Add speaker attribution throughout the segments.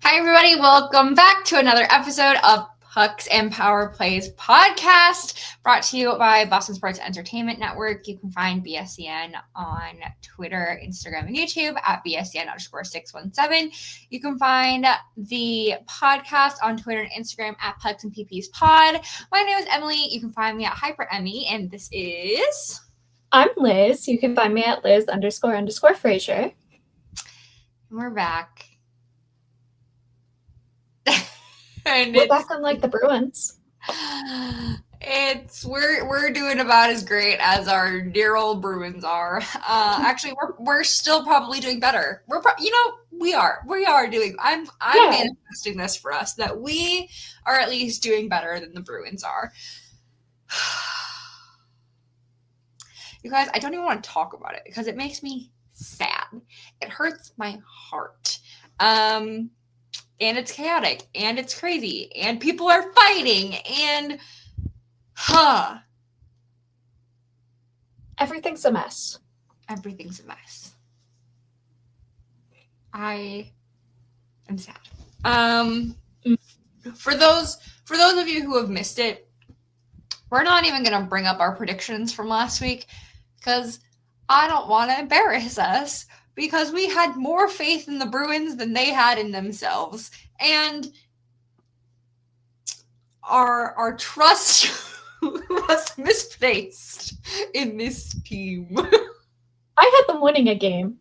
Speaker 1: Hi, everybody. Welcome back to another episode of Pucks and Power Plays podcast, brought to you by Boston Sports Entertainment Network. You can find BSCN on Twitter, Instagram, and YouTube at BSCN_617. You can find the podcast on Twitter and Instagram at Pucks and PPs Pod. My name is Emily. You can find me at Hyper Emmy, and this is...
Speaker 2: I'm Liz. You can find me at Liz__Frazier.
Speaker 1: We're back.
Speaker 2: And we're back unlike the Bruins.
Speaker 1: We're doing about as great as our dear old Bruins are. Actually, we're still probably doing better. We are doing. I'm manifesting this for us that we are at least doing better than the Bruins are. You guys, I don't even want to talk about it because it makes me sad. It hurts my heart. And it's chaotic, and it's crazy, and people are fighting, and
Speaker 2: everything's a mess.
Speaker 1: Everything's a mess. I am sad. For those of you who have missed it, we're not even going to bring up our predictions from last week because I don't want to embarrass us. Because we had more faith in the Bruins than they had in themselves. And our trust was misplaced in this team.
Speaker 2: I had them winning a game.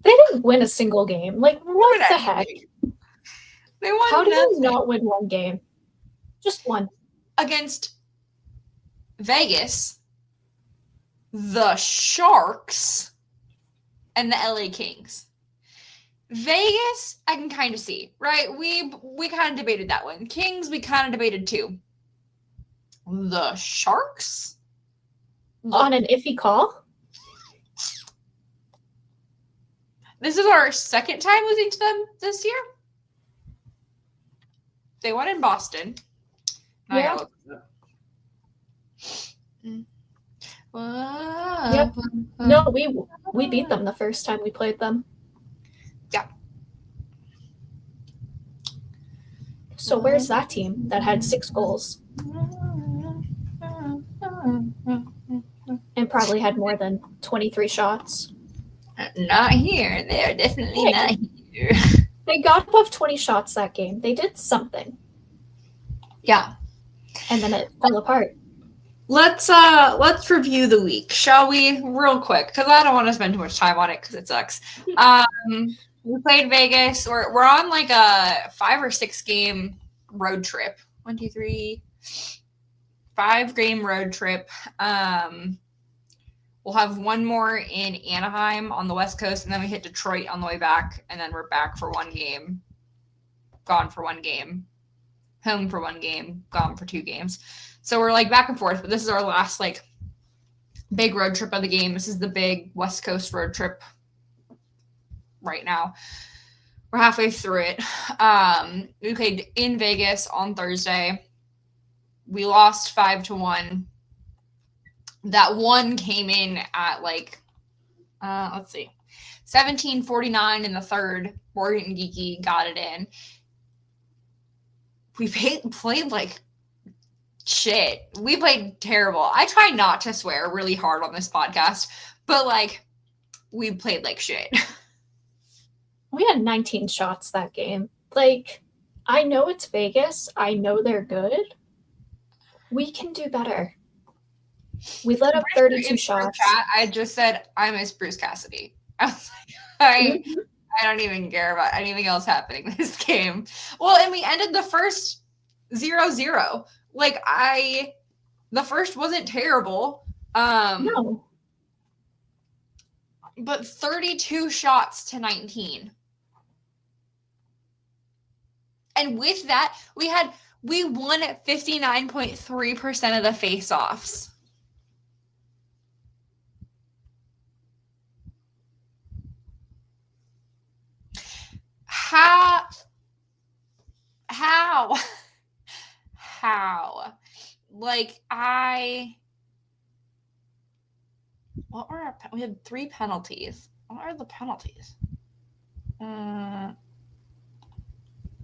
Speaker 2: They didn't win a single game. Like, what the heck?
Speaker 1: They won.
Speaker 2: How do you not win one game? Just one.
Speaker 1: Against Vegas, the Sharks, and the LA Kings. Vegas, I can kind of see, right? We kind of debated that one. Kings, we kind of debated too. The Sharks?
Speaker 2: On an iffy call?
Speaker 1: This is our second time losing to them this year. They won in Boston.
Speaker 2: Yeah. Yep. No, we beat them the first time we played them.
Speaker 1: Yeah.
Speaker 2: So where's that team that had 6 goals? And probably had more than 23 shots.
Speaker 1: Not here. They're definitely not here.
Speaker 2: They got above 20 shots that game. They did something.
Speaker 1: Yeah.
Speaker 2: And then it fell apart.
Speaker 1: Let's review the week, shall we? Real quick, because I don't want to spend too much time on it because it sucks. We played Vegas. We're on like a 5 or 6 game road trip. 1, 2, 3, 5 game road trip. We'll have one more in Anaheim on the West Coast, and then we hit Detroit on the way back, and then we're back for 1 game, gone for 1 game, home for 1 game, gone for 2 games. So we're like back and forth, but this is our last like big road trip of the game. This is the big West Coast road trip right now. We're halfway through it. We played in Vegas on Thursday. We lost 5-1. That one came in at like, 17:49 in the third. Morgan Geeky got it in. We played like shit. We played terrible. I try not to swear really hard on this podcast, but like we played like shit.
Speaker 2: We had 19 shots that game. Like, I know it's Vegas. I know they're good. We can do better. We let up 32 shots.
Speaker 1: I just said I miss Bruce Cassidy. I was like, I don't even care about anything else happening this game. Well, and we ended the first 0-0. Like the first wasn't terrible.
Speaker 2: No.
Speaker 1: But 32 shots to 19. And with that, we won at 59.3% of the face-offs. How? Like, what were we had 3 penalties. What are the penalties?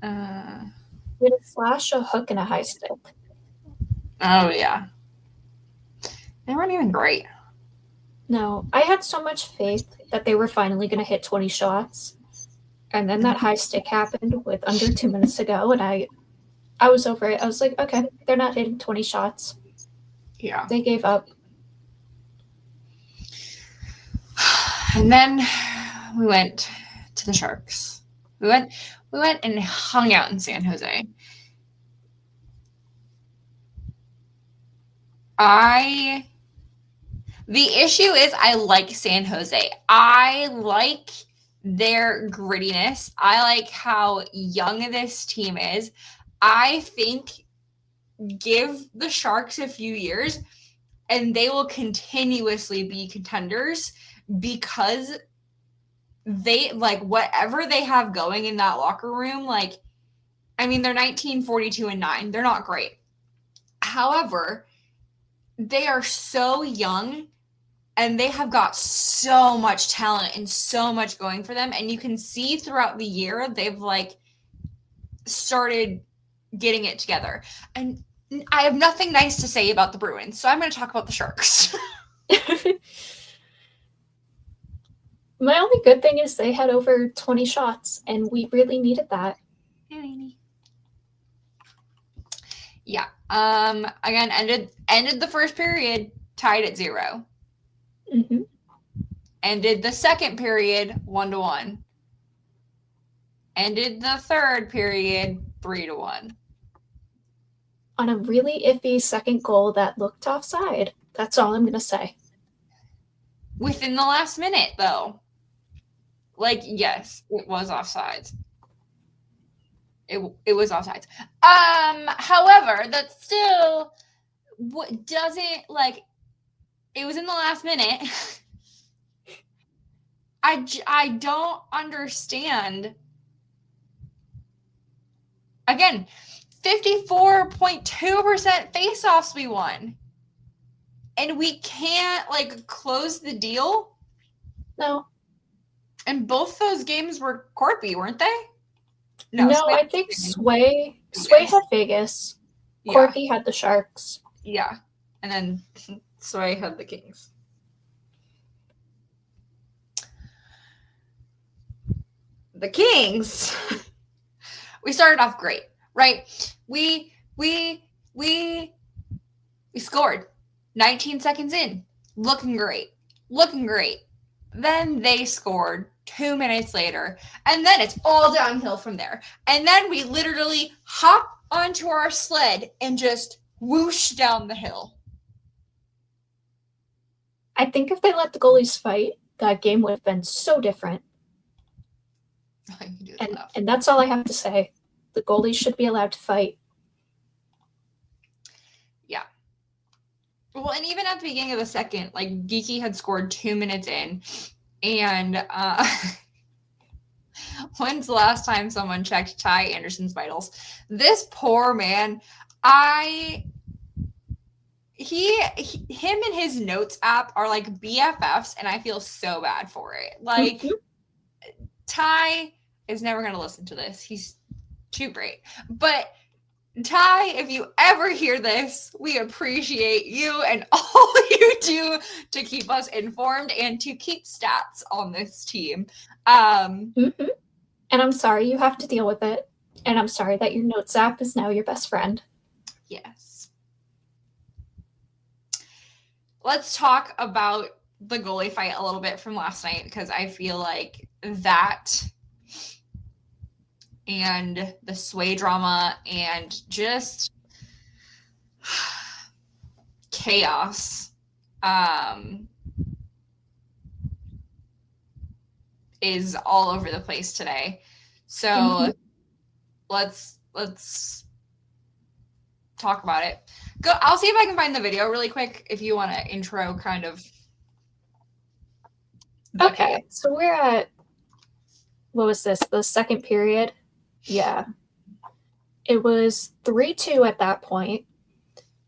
Speaker 2: With a slash, a hook, and a high stick.
Speaker 1: Oh, yeah. They weren't even great.
Speaker 2: No, I had so much faith that they were finally going to hit 20 shots. And then that high stick happened with under 2 minutes to go, and I was over it. I was like, okay, they're not hitting 20 shots.
Speaker 1: Yeah.
Speaker 2: They gave up.
Speaker 1: And then we went to the Sharks. We went and hung out in San Jose. The issue is I like San Jose. I like their grittiness. I like how young this team is. I think give the Sharks a few years and they will continuously be contenders because they like whatever they have going in that locker room. Like, I mean, they're 19, 42, and 9. They're not great. However, they are so young and they have got so much talent and so much going for them. And you can see throughout the year, they've like started getting it together. And I have nothing nice to say about the Bruins, so I'm going to talk about the Sharks.
Speaker 2: My only good thing is they had over 20 shots, and we really needed that.
Speaker 1: Yeah. Again, ended the first period tied at 0.
Speaker 2: Mm-hmm.
Speaker 1: Ended the second period 1-1. Ended the third period 3-1.
Speaker 2: On a really iffy second goal that looked offside. That's all I'm going to say.
Speaker 1: Within the last minute, though. Like, yes, it was offsides. It was offsides. However, that still doesn't, like, it was in the last minute. I don't understand. Again, 54.2% face-offs we won. And we can't, like, close the deal?
Speaker 2: No.
Speaker 1: And both those games were Corpy, weren't they?
Speaker 2: No, I think Sway had Vegas.
Speaker 1: Yeah.
Speaker 2: Corpy had the Sharks.
Speaker 1: Yeah. And then Sway had the Kings. The Kings. We started off great, right? We scored 19 seconds in. Looking great. Then they scored 2 minutes later, and then it's all downhill from there. And then we literally hop onto our sled and just whoosh down the hill.
Speaker 2: I think if they let the goalies fight, that game would have been so different. And that's all I have to say. The goalies should be allowed to fight.
Speaker 1: Yeah. Well, and even at the beginning of the second, like, Geeky had scored 2 minutes in, and when's the last time someone checked Ty Anderson's vitals? This poor man, him and his notes app are like BFFs, and I feel so bad for it. Like, Ty is never going to listen to this. He's too great. But Ty, if you ever hear this, we appreciate you and all you do to keep us informed and to keep stats on this team.
Speaker 2: And I'm sorry you have to deal with it. And I'm sorry that your notes app is now your best friend.
Speaker 1: Yes. Let's talk about the goalie fight a little bit from last night, because I feel like that and the Sway drama and just chaos is all over the place today. So let's talk about it. I'll see if I can find the video really quick if you want to intro kind of.
Speaker 2: Okay, so we're at, what was this, the second period? Yeah. It was 3-2 at that point.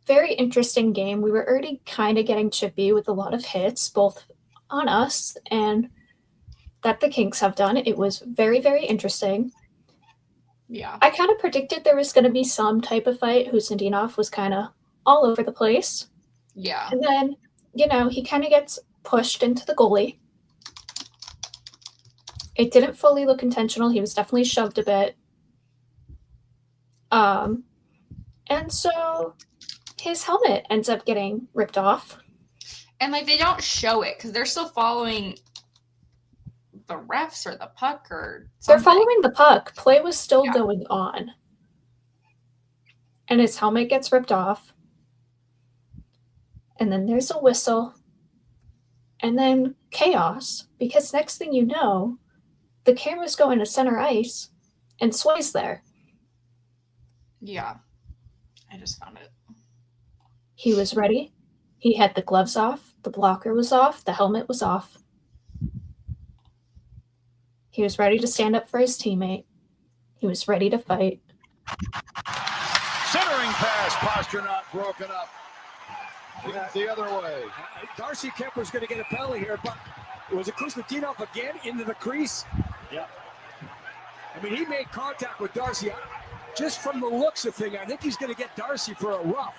Speaker 2: Very interesting game. We were already kind of getting chippy with a lot of hits, both on us and that the Kings have done. It was very, very interesting.
Speaker 1: Yeah.
Speaker 2: I kind of predicted there was going to be some type of fight. Husendinov was kind of all over the place.
Speaker 1: Yeah.
Speaker 2: And then, he kind of gets pushed into the goalie. It didn't fully look intentional. He was definitely shoved a bit. And so his helmet ends up getting ripped off.
Speaker 1: And like they don't show it because they're still following the refs or the puck or something.
Speaker 2: They're following the puck. Play was still going on. And his helmet gets ripped off. And then there's a whistle. And then chaos, because next thing you know, the cameras go into center ice and Sway's there.
Speaker 1: Yeah. I just found it.
Speaker 2: He was ready. He had the gloves off. The blocker was off. The helmet was off. He was ready to stand up for his teammate. He was ready to fight.
Speaker 3: Centering pass, Pasternak broken up. The other way.
Speaker 4: Darcy Kemper's going to get a penalty here, but was it Kuznetsov again into the crease?
Speaker 3: Yeah.
Speaker 4: I mean, he made contact with Darcy. Just from the looks of things, I think he's going to get Darcy for a rough.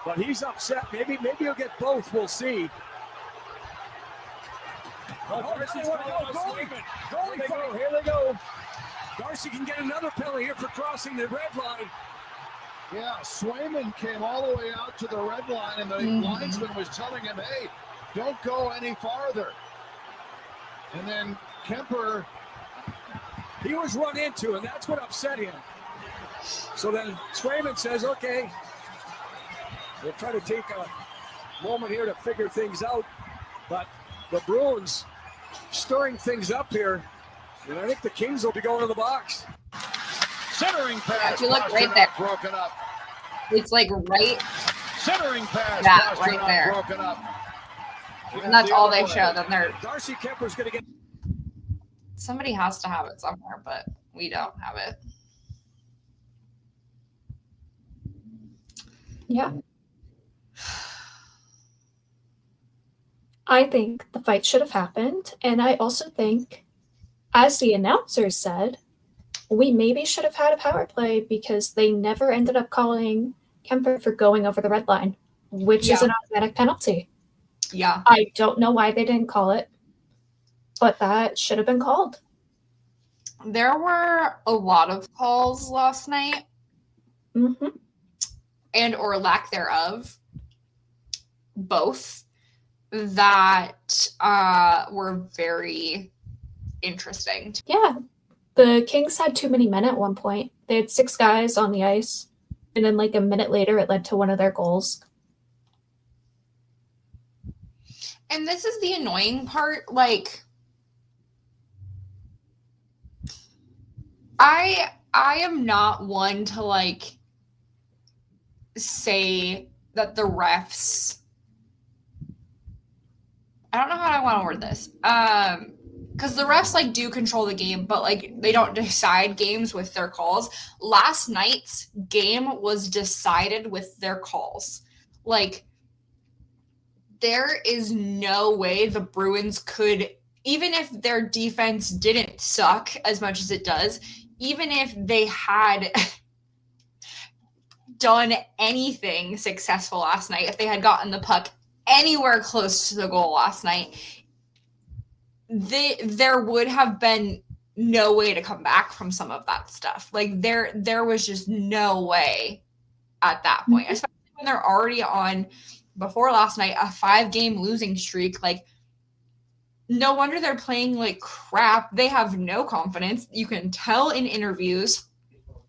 Speaker 4: But he's upset. Maybe he'll get both. We'll see. Goalie. Here they go. Darcy can get another penalty here for crossing the red line.
Speaker 3: Yeah, Swayman came all the way out to the red line, and the linesman was telling him, hey, don't go any farther. And then Kemper...
Speaker 4: He was run into, and that's what upset him. So then Swayman says, okay, we'll try to take a moment here to figure things out. But the Bruins stirring things up here, and I think the Kings will be going to the box.
Speaker 3: Centering pass.
Speaker 1: Yeah, if you look right there,
Speaker 3: broken up.
Speaker 1: It's like right.
Speaker 3: Centering pass.
Speaker 1: That right there.
Speaker 3: Broken up.
Speaker 1: And that's all they show. Then they're.
Speaker 4: Darcy Kemper's going to get.
Speaker 1: Somebody has to have it somewhere, but we don't have it.
Speaker 2: Yeah. I think the fight should have happened. And I also think, as the announcers said, we maybe should have had a power play because they never ended up calling Kemper for going over the red line, which is an automatic penalty.
Speaker 1: Yeah.
Speaker 2: I don't know why they didn't call it, but that should have been called.
Speaker 1: There were a lot of calls last night, and or lack thereof, both, that were very interesting.
Speaker 2: Yeah. The Kings had too many men at one point. They had 6 guys on the ice, and then like a minute later, it led to one of their goals.
Speaker 1: And this is the annoying part. Like, I am not one to like say that the refs. I don't know how I want to word this. Because the refs like do control the game, but like they don't decide games with their calls. Last night's game was decided with their calls. Like, there is no way the Bruins could, even if their defense didn't suck as much as it does, even if they had done anything successful last night, if they had gotten the puck anywhere close to the goal last night, there would have been no way to come back from some of that stuff. Like there was just no way at that point, especially when they're already on, before last night, a 5-game losing streak. Like, no wonder they're playing like crap. They have no confidence. You can tell in interviews,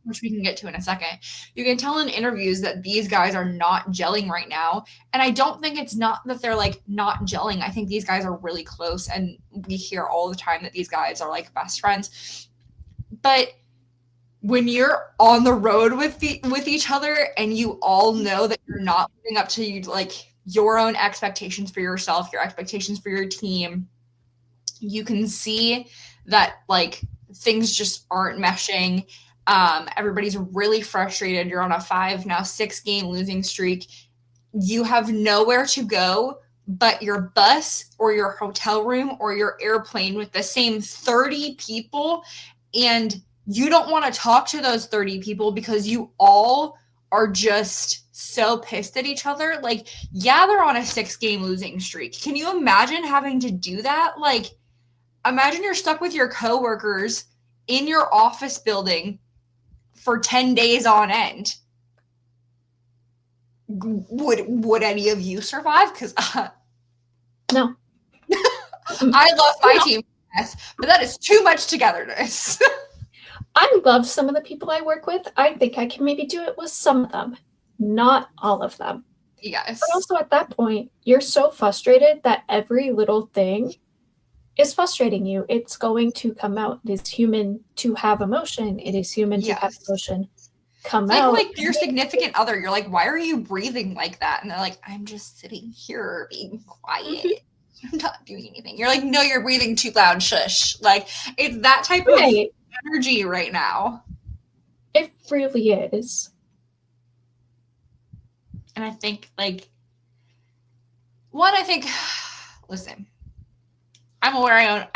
Speaker 1: which we can get to in a second. You can tell in interviews that these guys are not gelling right now. And I don't think it's not that they're like not gelling. I think these guys are really close, and we hear all the time that these guys are like best friends. But when you're on the road with each other and you all know that you're not living up to like your own expectations for yourself, your expectations for your team, you can see that like things just aren't meshing. Everybody's really frustrated. You're on a 6-game losing streak. You have nowhere to go but your bus or your hotel room or your airplane with the same 30 people. And you don't want to talk to those 30 people because you all are just so pissed at each other. Like, yeah, they're on a 6-game losing streak. Can you imagine having to do that? Like, imagine you're stuck with your coworkers in your office building for 10 days on end. Would any of you survive? Because
Speaker 2: No.
Speaker 1: I love my team, but that is too much togetherness.
Speaker 2: I love some of the people I work with. I think I can maybe do it with some of them, not all of them.
Speaker 1: Yes.
Speaker 2: But also at that point, you're so frustrated that every little thing is frustrating you. It's going to come out. It is human to have emotion. It is human to have emotion come out.
Speaker 1: Like your significant other, you're like, why are you breathing like that? And they're like, I'm just sitting here being quiet. I'm not doing anything. You're like, no, you're breathing too loud. Shush. Like, it's that type of energy right now.
Speaker 2: It really is.
Speaker 1: And I think, like, listen, I'm aware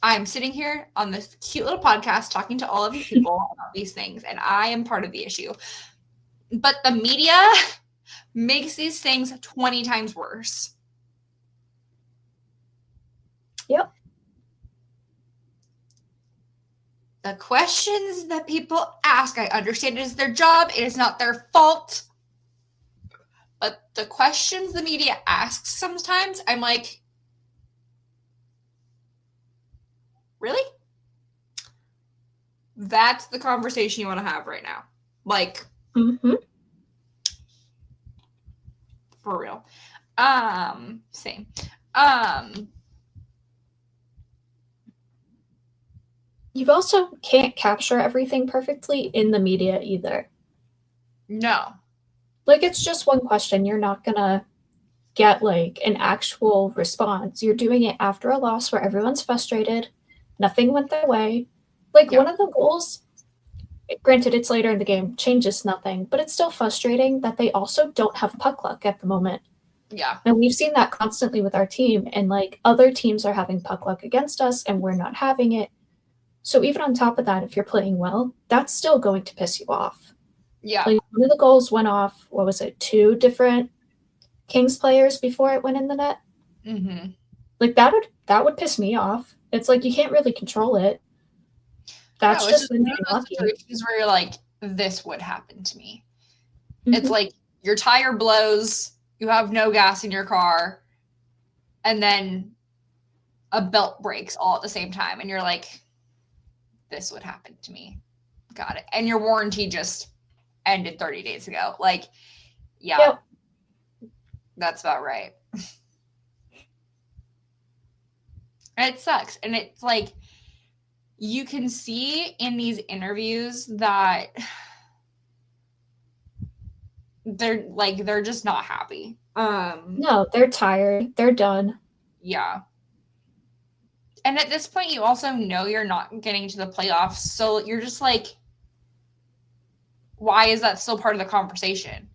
Speaker 1: I'm sitting here on this cute little podcast talking to all of you people about these things, and I am part of the issue. But the media makes these things 20 times worse.
Speaker 2: Yep.
Speaker 1: The questions that people ask, I understand it is their job. It is not their fault. But the questions the media asks sometimes, I'm like, really? That's the conversation you want to have right now. Like, for real. Same.
Speaker 2: You also can't capture everything perfectly in the media either.
Speaker 1: No.
Speaker 2: Like, it's just one question. You're not gonna get like an actual response. You're doing it after a loss where everyone's frustrated. Nothing went their way. Like, one of the goals, granted it's later in the game, changes nothing, but it's still frustrating that they also don't have puck luck at the moment.
Speaker 1: Yeah.
Speaker 2: And we've seen that constantly with our team, and like other teams are having puck luck against us and we're not having it. So even on top of that, if you're playing well, that's still going to piss you off.
Speaker 1: Yeah.
Speaker 2: Like, one of the goals went off, 2 different Kings players before it went in the net.
Speaker 1: Mm-hmm.
Speaker 2: Like, that would piss me off. It's like you can't really control it. That's just
Speaker 1: one of those situations where you're like, this would happen to me.
Speaker 2: Mm-hmm.
Speaker 1: It's like your tire blows, you have no gas in your car, and then a belt breaks all at the same time, and you're like, this would happen to me. Got it. And your warranty just ended 30 days ago. Like, yeah, that's about right. And it sucks. And it's like, you can see in these interviews that they're just not happy.
Speaker 2: No, they're tired. They're done.
Speaker 1: Yeah. And at this point, you also know you're not getting to the playoffs. So you're just like, why is that still part of the conversation?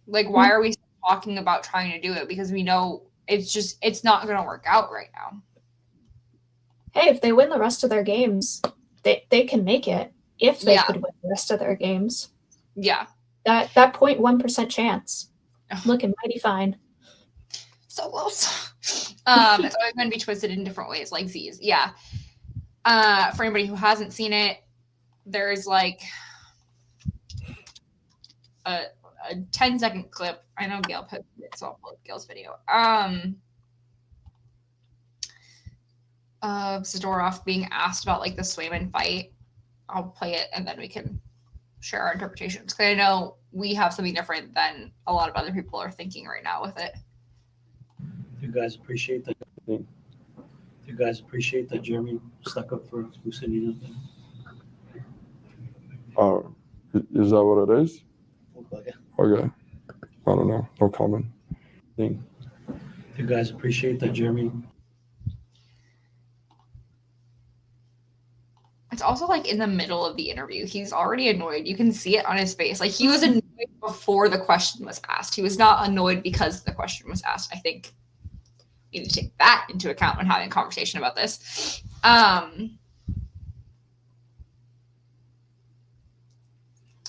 Speaker 1: Like, why are we talking about trying to do it? Because we know it's not going to work out right now.
Speaker 2: Hey, if they win the rest of their games, they can make it. If they could win the rest of their games.
Speaker 1: Yeah.
Speaker 2: That 0.1% chance. Looking mighty fine.
Speaker 1: So close. It's always going to be twisted in different ways, like Z's. Yeah. For anybody who hasn't seen it, there's like a 10-second clip. I know Gail posted it, so I'll pull up Gail's video. Of Zadorov being asked about like the Swayman fight. I'll play it and then we can share our interpretations. Because I know we have something different than a lot of other people are thinking right now with it.
Speaker 5: You guys appreciate that? You guys appreciate that Jeremy stuck up for Lucinda?
Speaker 6: Is that what it is?
Speaker 5: Okay.
Speaker 6: Okay. I don't know. No comment.
Speaker 5: You guys appreciate that Jeremy?
Speaker 1: It's also like in the middle of the interview. He's already annoyed. You can see it on his face. Like, he was annoyed before the question was asked. He was not annoyed because the question was asked. I think we need to take that into account when having a conversation about this.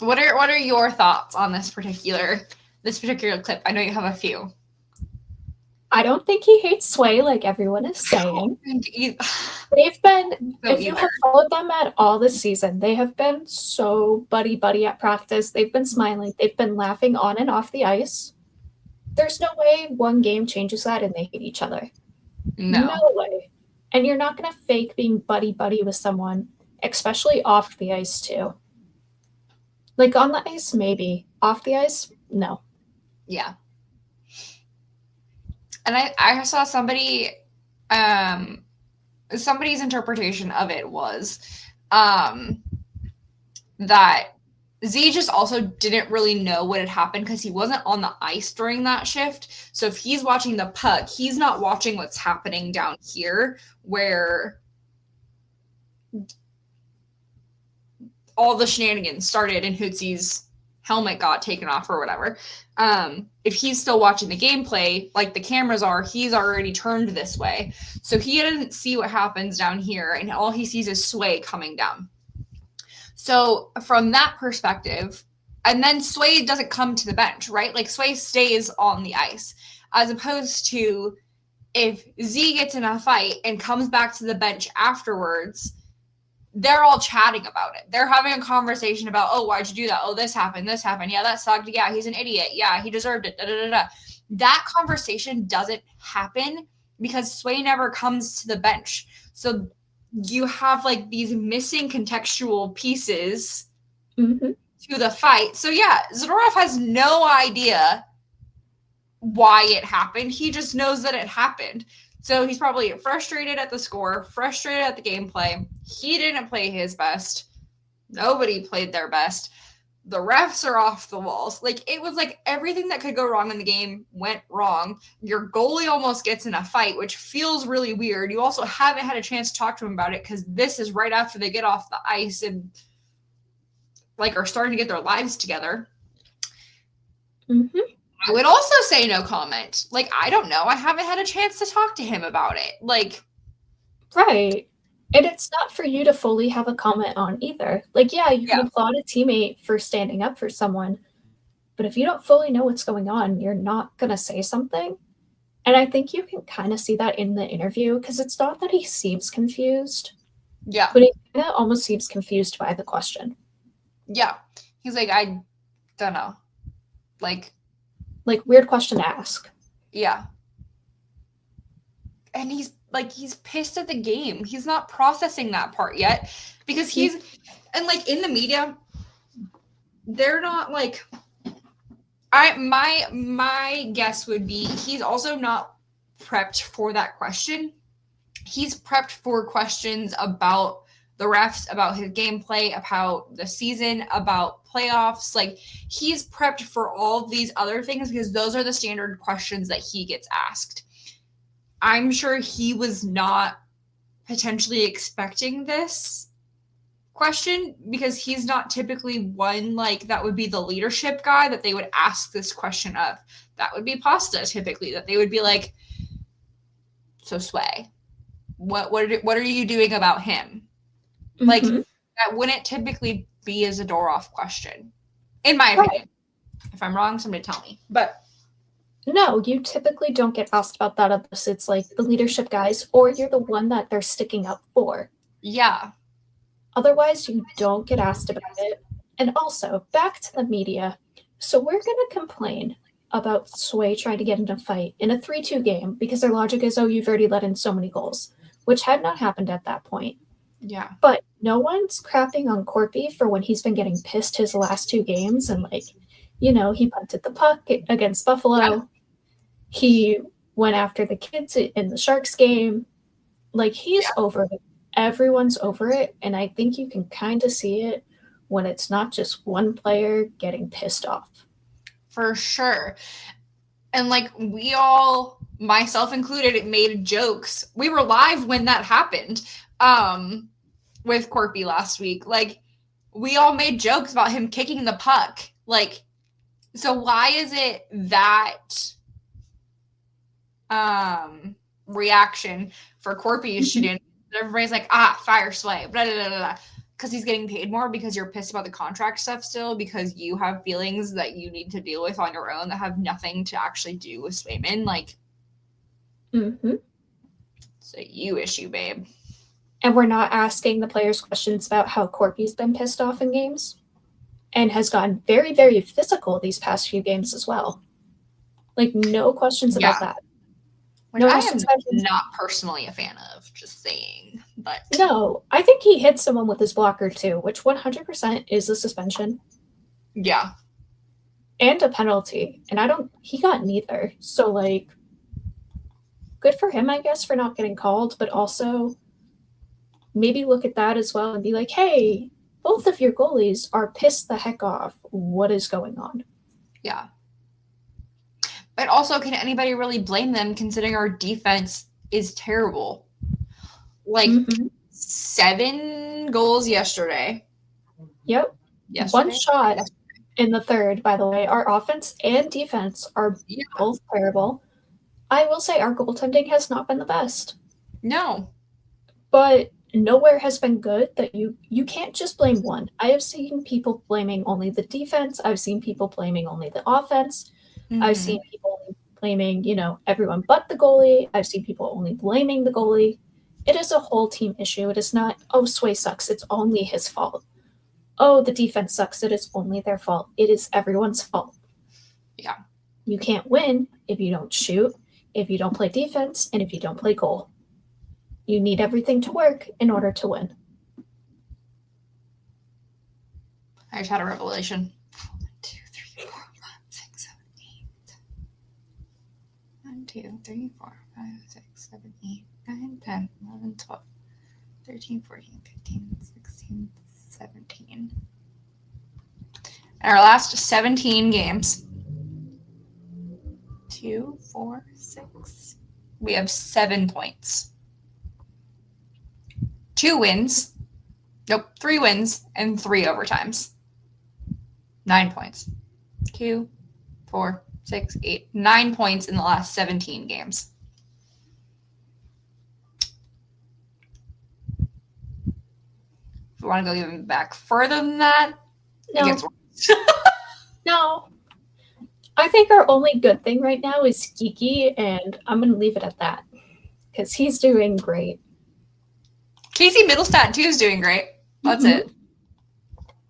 Speaker 1: What are your thoughts on this particular clip? I know you have a few.
Speaker 2: I don't think he hates Sway like everyone is saying. They've been, if you have followed them at all this season, they have been so buddy-buddy at practice. They've been smiling. They've been laughing on and off the ice. There's no way one game changes that and they hate each other. No way. And you're not going to fake being buddy-buddy with someone, especially off the ice too. Like on the ice, maybe. Off the ice, no.
Speaker 1: Yeah. And I saw somebody's interpretation of it was that Z just also didn't really know what had happened because he wasn't on the ice during that shift. So if he's watching the puck, he's not watching what's happening down here where all the shenanigans started and Hootsy's helmet got taken off or whatever. If he's still watching the gameplay, like the cameras are, he's already turned this way. So he didn't see what happens down here, and all he sees is Sway coming down. So from that perspective, and then Sway doesn't come to the bench, right? Like Sway stays on the ice, as opposed to if Z gets in a fight and comes back to the bench afterwards, they're all chatting about it. They're having a conversation about, oh, why'd you do that? Oh, this happened. Yeah, that sucked. Yeah, he's an idiot. Yeah, he deserved it. Da, da, da, da. That conversation doesn't happen because Sway never comes to the bench. So you have like these missing contextual pieces to the fight. So yeah, Zadorov has no idea why it happened. He just knows that it happened. So he's probably frustrated at the score, frustrated at the gameplay. He didn't play his best. Nobody played their best. The refs are off the walls. Like, it was like everything that could go wrong in the game went wrong. Your goalie almost gets in a fight, which feels really weird. You also haven't had a chance to talk to him about it because this is right after they get off the ice and like are starting to get their lives together. I would also say no comment. Like, I don't know. I haven't had a chance to talk to him about it. Like,
Speaker 2: right. And it's not for you to fully have a comment on either. Like, yeah, you can applaud a teammate for standing up for someone, but if you don't fully know what's going on, you're not going to say something. And I think you can kind of see that in the interview because it's not that he seems confused.
Speaker 1: Yeah.
Speaker 2: But he kind of almost seems confused by the question.
Speaker 1: Yeah. He's like, I don't know. Like,
Speaker 2: weird question to ask.
Speaker 1: Yeah. And he's pissed at the game. He's not processing that part yet because and like in the media, they're not like, my guess would be he's also not prepped for that question. He's prepped for questions about the refs, about his gameplay, about the season, about playoffs. Like, he's prepped for all these other things because those are the standard questions that he gets asked. I'm sure he was not potentially expecting this question because he's not typically one like that would be the leadership guy that they would ask this question of. That would be Pasta typically, that they would be like, so Sway, what are you doing about him? Like, that wouldn't typically be a Zadorov question, in my opinion. If I'm wrong, somebody tell me. But
Speaker 2: no, you typically don't get asked about that unless it's like the leadership guys or you're the one that they're sticking up for.
Speaker 1: Yeah.
Speaker 2: Otherwise, you don't get asked about it. And also, back to the media. So we're going to complain about Sway trying to get in a fight in a 3-2 game because their logic is, oh, you've already let in so many goals, which had not happened at that point.
Speaker 1: Yeah.
Speaker 2: But no one's crapping on Corpy for when he's been getting pissed his last 2 games and, like, you know, he punted the puck against Buffalo. Yeah. He went after the kids in the Sharks game. Like, he's over it. Everyone's over it. And I think you can kind of see it when it's not just one player getting pissed off.
Speaker 1: For sure. And, like, we all, myself included, made jokes. We were live when that happened. With Corpy last week. Like, we all made jokes about him kicking the puck. Like, so why is it that reaction for Corpy shenanigans? Everybody's like, fire Sway, blah, blah, blah, blah. because he's getting paid more, because you're pissed about the contract stuff still, because you have feelings that you need to deal with on your own that have nothing to actually do with Swayman. Like,
Speaker 2: Mm-hmm.
Speaker 1: it's a you issue, babe.
Speaker 2: And we're not asking the players questions about how Corky's been pissed off in games and has gotten very, very physical these past few games as well. Like, no questions about that.
Speaker 1: Which
Speaker 2: No
Speaker 1: I am
Speaker 2: questions about him.
Speaker 1: not personally a fan of, just saying. But
Speaker 2: No, I think he hit someone with his blocker too, which 100% is a suspension
Speaker 1: yeah.
Speaker 2: and a penalty. And he got neither. So, like, good for him, I guess, for not getting called, but also maybe look at that as well and be like, hey, both of your goalies are pissed the heck off. What is going on?
Speaker 1: Yeah. But also, can anybody really blame them considering our defense is terrible? Like, 7 goals yesterday.
Speaker 2: Yep. One shot in the third, by the way. Our offense and defense are both terrible. I will say our goaltending has not been the best.
Speaker 1: No.
Speaker 2: But nowhere has been good that you can't just blame one. I have seen people blaming only the defense. I've seen people blaming only the offense.
Speaker 1: Mm-hmm.
Speaker 2: I've seen people blaming, everyone but the goalie. I've seen people only blaming the goalie. It is a whole team issue. It is not, oh, Sway sucks. It's only his fault. Oh, the defense sucks. It is only their fault. It is everyone's fault.
Speaker 1: Yeah.
Speaker 2: You can't win if you don't shoot, if you don't play defense, and if you don't play goal. You need everything to work in order to win.
Speaker 1: I just had a revelation. 1, 2, 3, 4, 5, 6, 7, 8. 1, 2, 3, 4, 5, 6, 7, 8, 9, 10, 11, 12, 13, 14, 15, 16, 17. In our last 17 games, 2, 4, 6, we have 7 points. 2 wins. Nope, 3 wins and 3 overtimes. 9 points. 2, 4, 6, 8, 9 points in the last 17 games. If we want to go even back further than that,
Speaker 2: No.
Speaker 1: it gets worse.
Speaker 2: No. I think our only good thing right now is Kiki, and I'm going to leave it at that because he's doing great.
Speaker 1: Casey Middlestat, too, is doing great. That's it.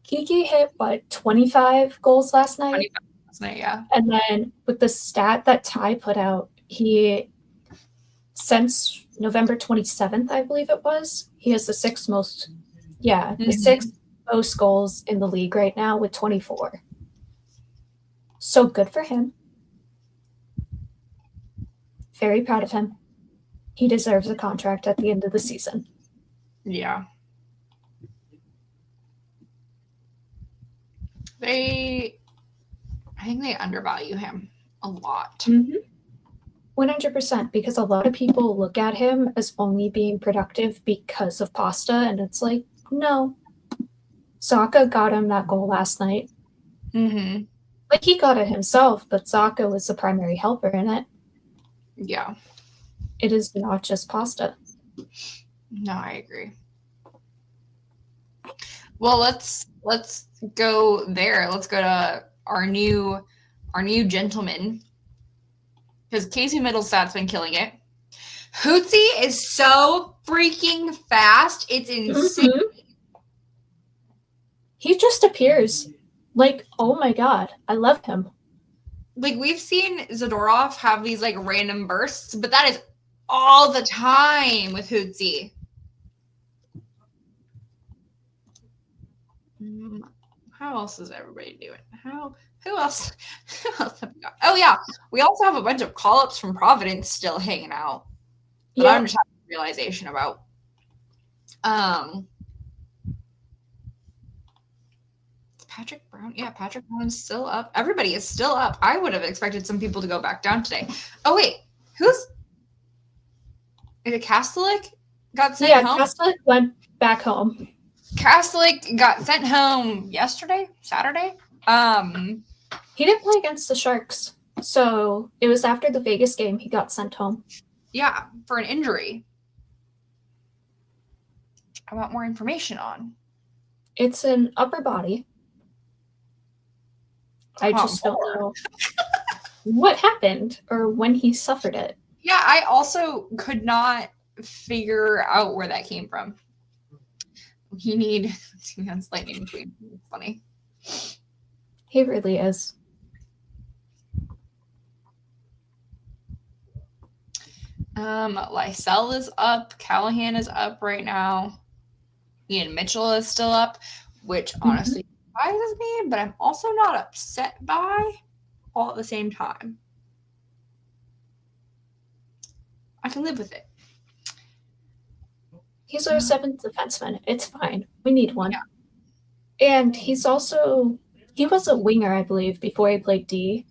Speaker 2: Kiki hit, 25 goals last night?
Speaker 1: 25 last night, yeah.
Speaker 2: And then with the stat that Ty put out, since November 27th, I believe it was, he has the 6th most, the 6th most goals in the league right now with 24. So good for him. Very proud of him. He deserves a contract at the end of the season.
Speaker 1: Yeah. I think they undervalue him a lot.
Speaker 2: 100%, because a lot of people look at him as only being productive because of Pasta, and it's like, no. Zaka got him that goal last night.
Speaker 1: Mm-hmm.
Speaker 2: Like, he got it himself, but Zaka was the primary helper in it.
Speaker 1: Yeah.
Speaker 2: It is not just Pasta.
Speaker 1: No, I agree. Well, let's go there. Let's go to our new gentleman, because Casey Middlestat's been killing it. Hootsie is so freaking fast. It's insane.
Speaker 2: He just appears. Like, oh my god, I love him.
Speaker 1: Like, we've seen Zadorov have these like random bursts, but that is all the time with Hootsie. How else is everybody doing? Who else? Who else have we got? Oh yeah, we also have a bunch of call-ups from Providence still hanging out. But I'm just having a realization about. Patrick Brown. Yeah, Patrick Brown is still up. Everybody is still up. I would have expected some people to go back down today. Oh wait, is it Kastelik? Got sent home?
Speaker 2: Yeah, Kastelik went back home.
Speaker 1: Kastelik got sent home Saturday.
Speaker 2: He didn't play against the Sharks, so it was after the Vegas game he got sent home.
Speaker 1: Yeah, for an injury. I want more information on.
Speaker 2: It's an upper body. I
Speaker 1: Oh,
Speaker 2: just don't know what happened or when he suffered it.
Speaker 1: Yeah, I also could not figure out where that came from. He need that's lightning between. It's funny.
Speaker 2: He really is.
Speaker 1: Lysell is up. Callahan is up right now. Ian Mitchell is still up, which honestly surprises me, but I'm also not upset by all at the same time. I can live with it.
Speaker 2: He's our 7th defenseman. It's fine. We need one.
Speaker 1: Yeah.
Speaker 2: And he was a winger, I believe, before he played D.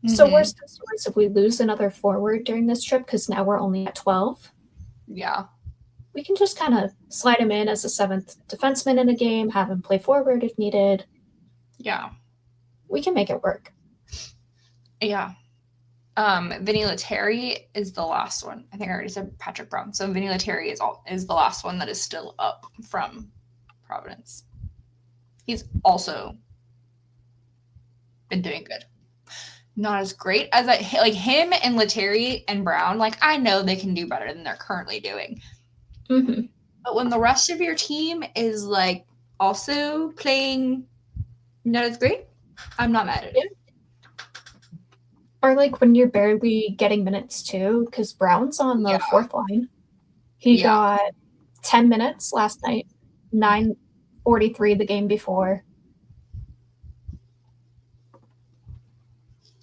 Speaker 2: So worst comes to worst if we lose another forward during this trip, because now we're only at 12.
Speaker 1: Yeah.
Speaker 2: We can just kind of slide him in as a 7th defenseman in a game, have him play forward if needed.
Speaker 1: Yeah.
Speaker 2: We can make it work.
Speaker 1: Yeah. Vinny Lettieri is the last one. I think I already said Patrick Brown. So Vinny Lettieri is the last one that is still up from Providence. He's also been doing good. Not as great as him and Lettieri and Brown. Like, I know they can do better than they're currently doing.
Speaker 2: Mm-hmm.
Speaker 1: But when the rest of your team is like also playing not as great, I'm not mad at it.
Speaker 2: Or like when you're barely getting minutes too, because Brown's on the 4th line. He got 10 minutes last night, 9:43 the game before.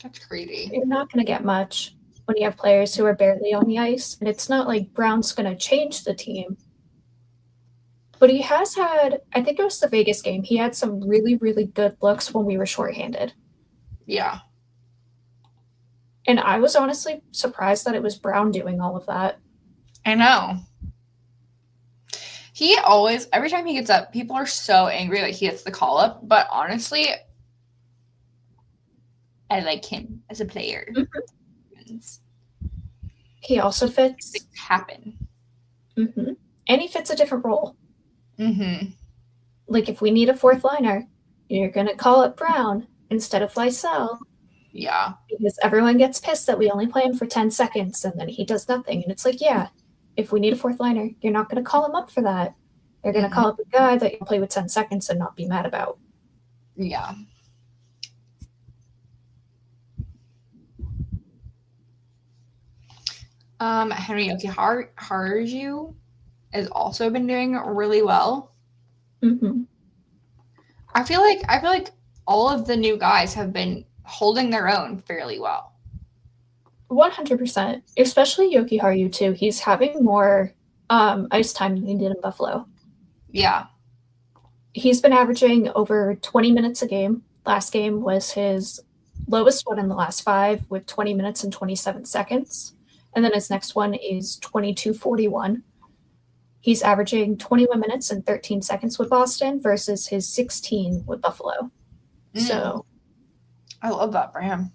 Speaker 1: That's crazy.
Speaker 2: You're not going to get much when you have players who are barely on the ice. And it's not like Brown's going to change the team. But he has had, I think it was the Vegas game, he had some really, really good looks when we were shorthanded.
Speaker 1: Yeah.
Speaker 2: And I was honestly surprised that it was Brown doing all of that.
Speaker 1: I know. He always, every time he gets up, people are so angry that he gets the call up. But honestly, I like him as a player.
Speaker 2: Mm-hmm. He also fits.
Speaker 1: Things happen.
Speaker 2: Mm-hmm. And he fits a different role.
Speaker 1: Mm-hmm.
Speaker 2: Like if we need a 4th liner, you're going to call up Brown instead of Lysell.
Speaker 1: Yeah.
Speaker 2: Because everyone gets pissed that we only play him for 10 seconds and then he does nothing. And it's like, yeah, if we need a 4th liner, you're not going to call him up for that. You're going to call up a guy that you play with 10 seconds and not be mad about.
Speaker 1: Yeah. Henry Harju has also been doing really well.
Speaker 2: Mm-hmm.
Speaker 1: I feel like all of the new guys have been holding their own fairly well.
Speaker 2: 100%. Especially Yoki Haru too. He's having more ice time than he did in Buffalo.
Speaker 1: Yeah.
Speaker 2: He's been averaging over 20 minutes a game. Last game was his lowest one in the last 5 with 20 minutes and 27 seconds. And then his next one is 22:41. He's averaging 21 minutes and 13 seconds with Boston versus his 16 with Buffalo. So
Speaker 1: I love that for him.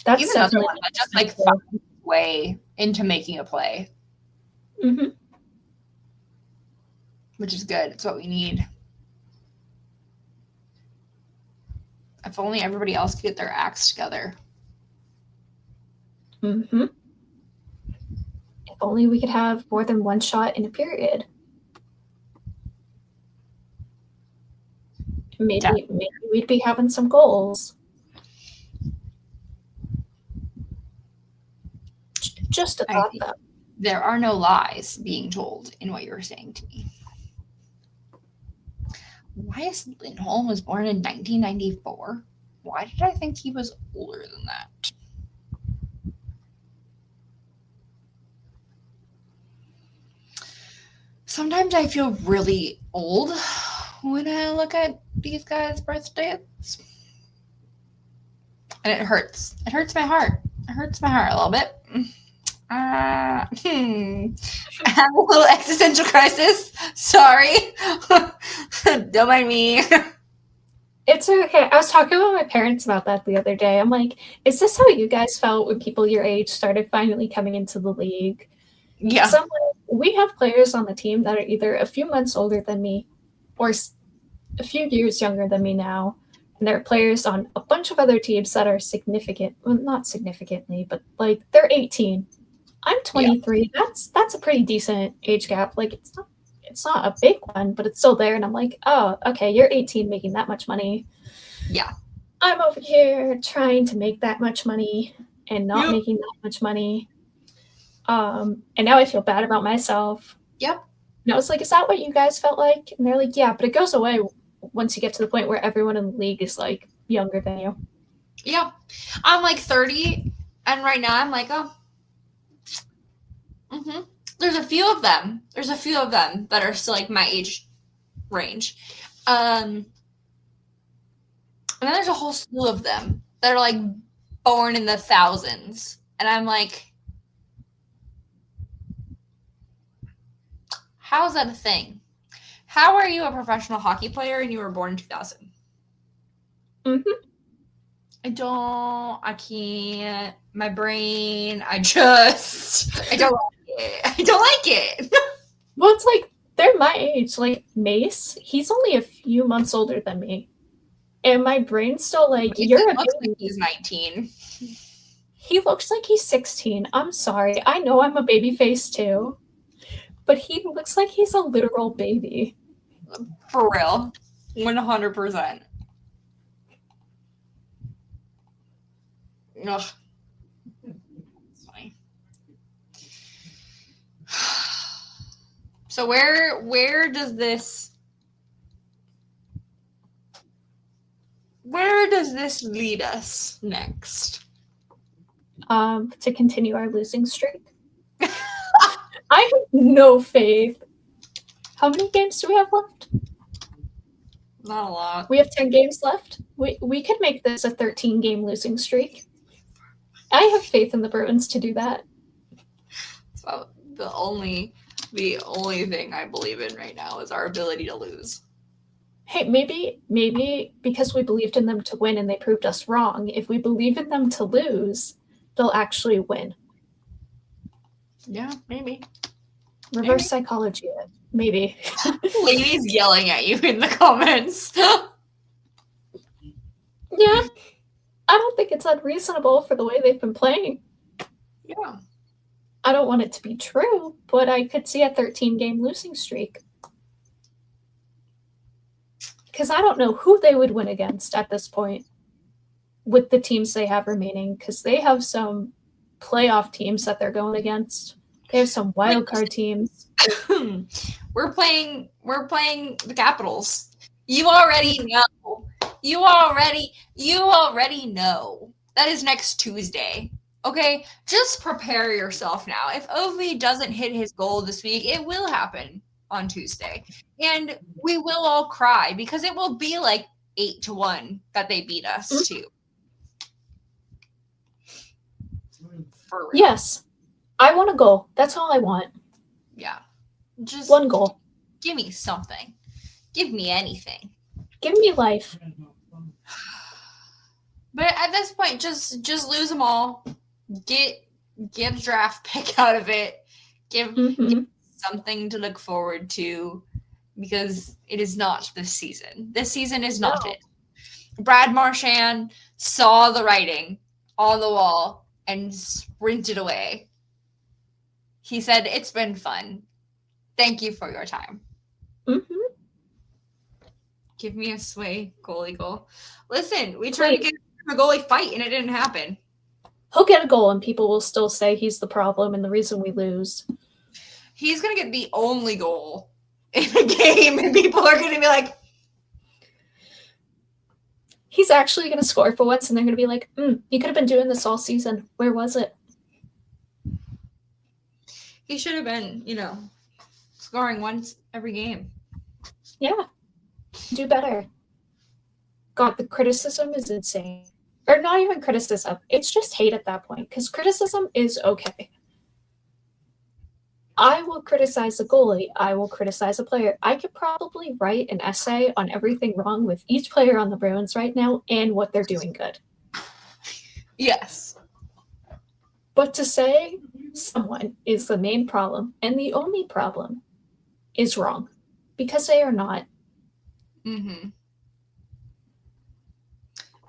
Speaker 2: That's
Speaker 1: He's another one that just like found his way into making a play.
Speaker 2: Mm-hmm.
Speaker 1: Which is good. It's what we need. If only everybody else could get their acts together.
Speaker 2: Mm-hmm. If only we could have more than one shot in a period. Maybe we'd be having some goals. Just a thought, though.
Speaker 1: There are no lies being told in what you're saying to me. Elias Lindholm was born in 1994. Why did I think he was older than that? Sometimes I feel really old when I look at these guys' birth dates. And it hurts. It hurts my heart. It hurts my heart a little bit. I have a little existential crisis. Sorry. Don't mind me.
Speaker 2: It's okay. I was talking with my parents about that the other day. I'm like, is this how you guys felt when people your age started finally coming into the league?
Speaker 1: Yeah.
Speaker 2: We have players on the team that are either a few months older than me or a few years younger than me now, and they're players on a bunch of other teams that are significant. Well, not significantly, but like they're 18. I'm 23. Yeah. That's a pretty decent age gap. Like it's not a big one, but it's still there. And I'm like, oh, okay, you're 18 making that much money.
Speaker 1: Yeah.
Speaker 2: I'm over here trying to make that much money and not making that much money. And now I feel bad about myself.
Speaker 1: Yep.
Speaker 2: And I was like, is that what you guys felt like? And they're like, yeah, but it goes away once you get to the point where everyone in the league is like younger than you.
Speaker 1: Yeah. I'm like 30, and right now I'm like, oh. Mm-hmm. There's a few of them. That are still like my age range. And then there's a whole slew of them that are like born in the thousands. And I'm like, how is that a thing? How are you a professional hockey player and you were born in 2000?
Speaker 2: Mm-hmm.
Speaker 1: I can't. My brain, I don't like it.
Speaker 2: Well, it's like, they're my age. Like, Mace, he's only a few months older than me. And my brain's still like, you're a
Speaker 1: looks
Speaker 2: baby.
Speaker 1: like he's 19.
Speaker 2: He looks like he's 16. I'm sorry. I know I'm a baby face too. But he looks like he's a literal baby.
Speaker 1: For real. 100%. Ugh. It's funny. So where does this lead us next?
Speaker 2: To continue our losing streak. I have no faith. How many games do we have left?
Speaker 1: Not a lot.
Speaker 2: We have 10 games left. We could make this a 13-game losing streak. I have faith in the Bruins to do that.
Speaker 1: So the only thing I believe in right now is our ability to lose.
Speaker 2: Hey, maybe because we believed in them to win and they proved us wrong, if we believe in them to lose, they'll actually win.
Speaker 1: Yeah, maybe.
Speaker 2: Reverse psychology it. Maybe.
Speaker 1: Ladies yelling at you in the comments.
Speaker 2: Yeah. I don't think it's unreasonable for the way they've been playing.
Speaker 1: Yeah.
Speaker 2: I don't want it to be true, but I could see a 13-game losing streak. Because I don't know who they would win against at this point with the teams they have remaining, because they have some playoff teams that they're going against. They have some wild card teams.
Speaker 1: We're playing the Capitals. You already know. You already know. That is next Tuesday. Okay? Just prepare yourself now. If Ovi doesn't hit his goal this week, it will happen on Tuesday. And we will all cry because it will be like 8-1 that they beat us too. For real.
Speaker 2: Yes. I want a goal. That's all I want.
Speaker 1: Yeah. Just
Speaker 2: one goal.
Speaker 1: Give me something. Give me anything.
Speaker 2: Give me life.
Speaker 1: But at this point, just lose them all. Get a draft pick out of it. Give something to look forward to, because it is not this season. This season is not it. Brad Marchand saw the writing on the wall and sprinted away. He said, "It's been fun. Thank you for your time." Give me a Sway goalie goal. Listen, we tried to get a goalie fight and it didn't happen.
Speaker 2: He'll get a goal and people will still say he's the problem and the reason we lose.
Speaker 1: He's going to get the only goal in the game and people are going to be like,
Speaker 2: he's actually going to score for once and they're going to be like, you could have been doing this all season. Where was it?
Speaker 1: He should have been, scoring once every game.
Speaker 2: Yeah. Do better. God, the criticism is insane. Or not even criticism. It's just hate at that point, because criticism is okay. I will criticize a goalie. I will criticize a player. I could probably write an essay on everything wrong with each player on the Bruins right now and what they're doing good.
Speaker 1: Yes.
Speaker 2: But to say someone is the main problem and the only problem is wrong, because they are not.
Speaker 1: Mm-hmm.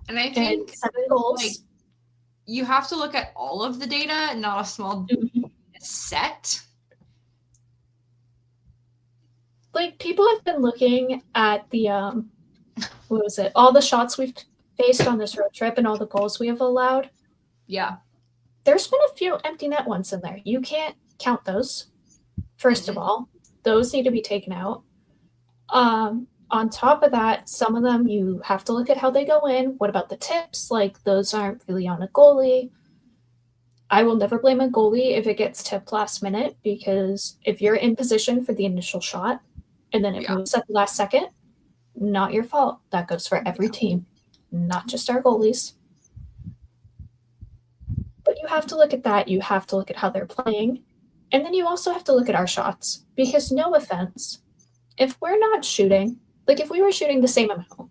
Speaker 1: And I think
Speaker 2: And 7 goals.
Speaker 1: like you have to look at all of the data, not a small
Speaker 2: Mhm.
Speaker 1: set.
Speaker 2: Like, people have been looking at the what was it? All the shots we've faced on this road trip and all the goals we have allowed.
Speaker 1: Yeah.
Speaker 2: There's been a few empty net ones in there. You can't count those. First of all, those need to be taken out. On top of that, some of them you have to look at how they go in. What about the tips? Like, those aren't really on a goalie. I will never blame a goalie if it gets tipped last minute, because if you're in position for the initial shot and then it moves at the last second, not your fault. That goes for every team, not just our goalies. But you have to look at that. You have to look at how they're playing. And then you also have to look at our shots, because no offense, if we're not shooting, like if we were shooting the same amount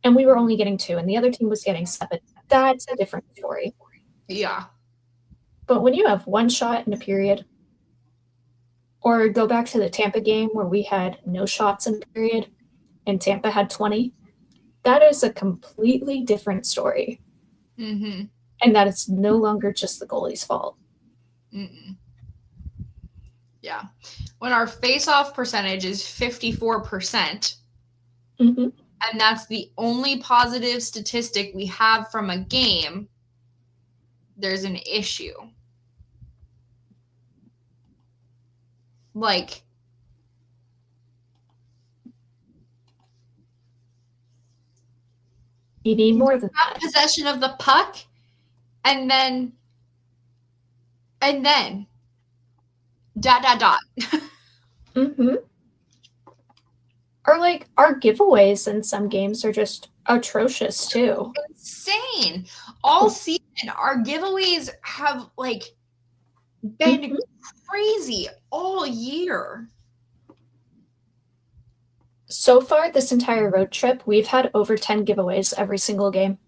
Speaker 2: and we were only getting 2 and the other team was getting 7, that's a different story.
Speaker 1: Yeah.
Speaker 2: But when you have 1 shot in a period, or go back to the Tampa game where we had no shots in a period and Tampa had 20, that is a completely different story.
Speaker 1: Mm-hmm.
Speaker 2: And that is no longer just the goalie's fault.
Speaker 1: Mm-mm. Yeah. When our face-off percentage is 54%,
Speaker 2: Mm-hmm.
Speaker 1: and that's the only positive statistic we have from a game, there's an issue. Like,
Speaker 2: You need more than that.
Speaker 1: possession of the puck, and then dot.
Speaker 2: Mm-hmm. Or like our giveaways in some games are just atrocious too.
Speaker 1: Insane. All season, our giveaways have like been crazy all year.
Speaker 2: So far, this entire road trip, we've had over 10 giveaways every single game.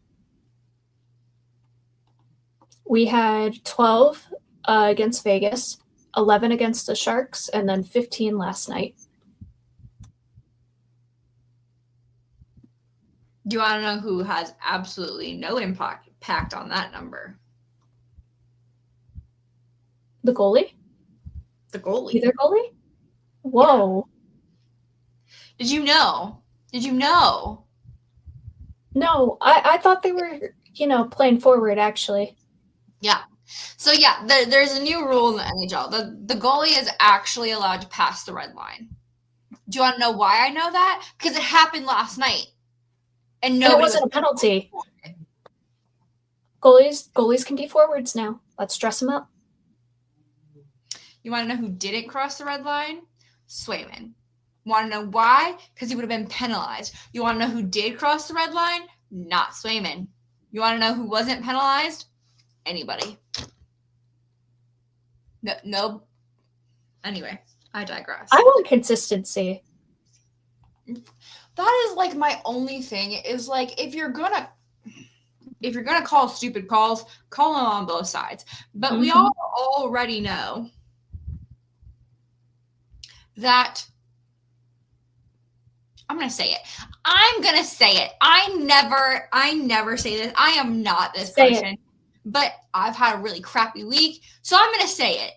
Speaker 2: We had 12 against Vegas, 11 against the Sharks, and then 15 last night.
Speaker 1: Do you want to know who has absolutely no impact on that number?
Speaker 2: The goalie?
Speaker 1: The goalie.
Speaker 2: Either goalie? Whoa.
Speaker 1: Did you know? Did you know?
Speaker 2: No, I thought they were, playing forward, actually.
Speaker 1: Yeah. So, yeah, there's a new rule in the NHL. The goalie is actually allowed to pass the red line. Do you want to know why I know that? Because it happened last night. And
Speaker 2: it wasn't a penalty. Goalies can be forwards now. Let's dress them up.
Speaker 1: You want to know who didn't cross the red line? Swayman. Want to know why? Because he would have been penalized. You want to know who did cross the red line? Not Swayman. You want to know who wasn't penalized? Anybody. No. Anyway, I digress.
Speaker 2: I want consistency.
Speaker 1: That is like my only thing is like if you're gonna call stupid calls, call them on both sides. But we all already know that I'm gonna say it. I never say this. I am not this person. But I've had a really crappy week, so I'm gonna say it.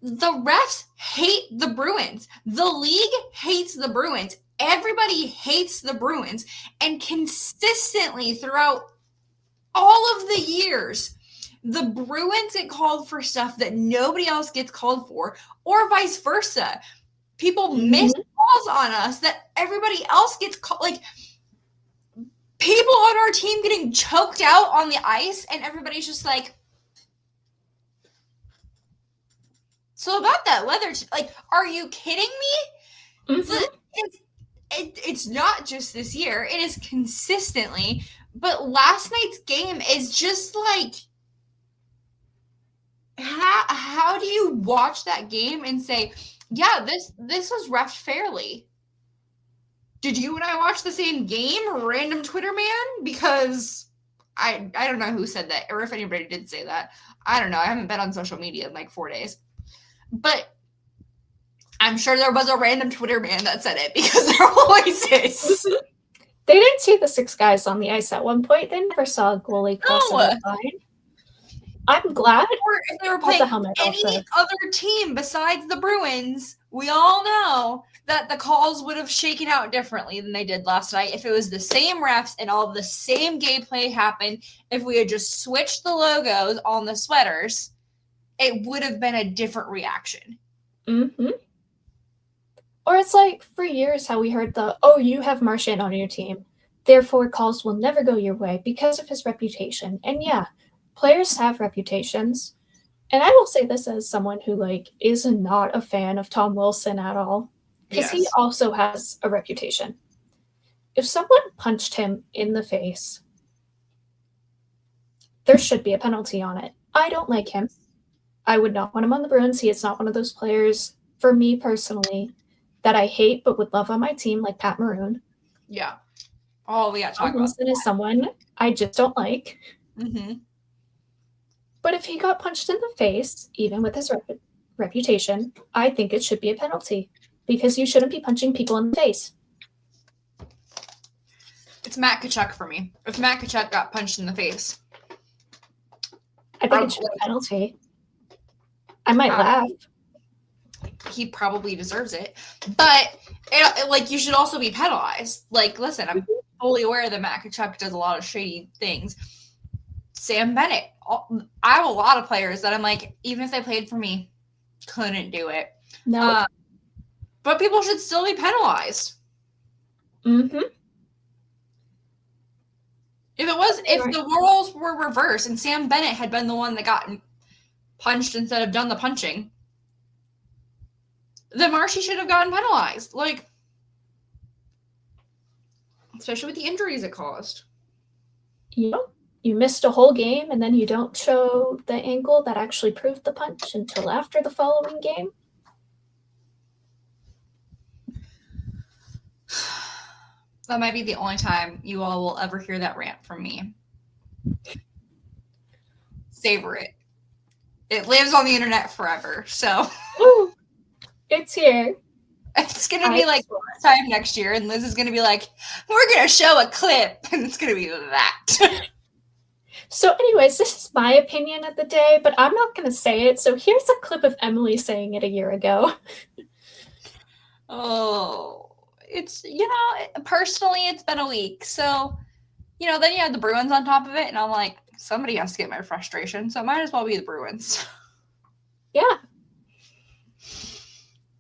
Speaker 1: The refs hate the Bruins. The league hates the Bruins. Everybody hates the Bruins. And consistently throughout all of the years, the Bruins get called for stuff that nobody else gets called for, or vice versa. People miss calls on us that everybody else gets called. Like, people on our team getting choked out on the ice, and everybody's just like, so about that weather, like, are you kidding me? It's not just this year. It is consistently. But last night's game is just like, how do you watch that game and say, yeah, this was reffed fairly? Did you and I watch the same game, random Twitter man? Because I don't know who said that, or if anybody did say that. I don't know. I haven't been on social media in like 4 days. But I'm sure there was a random Twitter man that said it because there always is.
Speaker 2: They didn't see the 6 guys on the ice at one point. They never saw a goalie cross the
Speaker 1: No.
Speaker 2: red line. I'm glad.
Speaker 1: Or if they were
Speaker 2: Had the
Speaker 1: playing
Speaker 2: helmet
Speaker 1: any
Speaker 2: also.
Speaker 1: other team besides the Bruins, we all know that the calls would have shaken out differently than they did last night if it was the same refs and all of the same gameplay happened. If we had just switched the logos on the sweaters, it would have been a different reaction.
Speaker 2: Mm-hmm. Or it's like for years how we heard oh, you have Marchand on your team, therefore calls will never go your way because of his reputation. And yeah, players have reputations. And I will say this as someone who is not a fan of Tom Wilson at all, because he also has a reputation. If someone punched him in the face, there should be a penalty on it. I don't like him. I would not want him on the Bruins. He is not one of those players, for me personally, that I hate but would love on my team, like Pat Maroon.
Speaker 1: Yeah. Oh, we got to talk
Speaker 2: Tom
Speaker 1: about
Speaker 2: Wilson is someone I just don't like.
Speaker 1: Mm-hmm.
Speaker 2: But if he got punched in the face, even with his reputation, I think it should be a penalty because you shouldn't be punching people in the face.
Speaker 1: It's Matt Tkachuk for me. If Matt Tkachuk got punched in the face,
Speaker 2: I think it should be a penalty. I might laugh.
Speaker 1: He probably deserves it. But you should also be penalized. Listen, I'm fully aware that Matt Tkachuk does a lot of shady things. Sam Bennett. I have a lot of players that I'm like, even if they played for me, couldn't do it.
Speaker 2: No.
Speaker 1: But people should still be penalized.
Speaker 2: Mm-hmm.
Speaker 1: If the roles were reversed and Sam Bennett had been the one that got punched instead of done the punching, then Marshy should have gotten penalized. Especially with the injuries it caused.
Speaker 2: Yep. You missed a whole game and then you don't show the angle that actually proved the punch until after the following game.
Speaker 1: That might be the only time you all will ever hear that rant from me. Savor it. It lives on the internet forever, so.
Speaker 2: Ooh, it's here.
Speaker 1: It's going to be like this time next year, and Liz is going to be like, we're going to show a clip, and it's going to be that.
Speaker 2: So anyways, this is my opinion of the day, but I'm not going to say it. So here's a clip of Emily saying it a year ago.
Speaker 1: Oh, it's, personally, it's been a week. So, then you have the Bruins on top of it, and I'm like, somebody has to get my frustration, so it might as well be the Bruins.
Speaker 2: Yeah.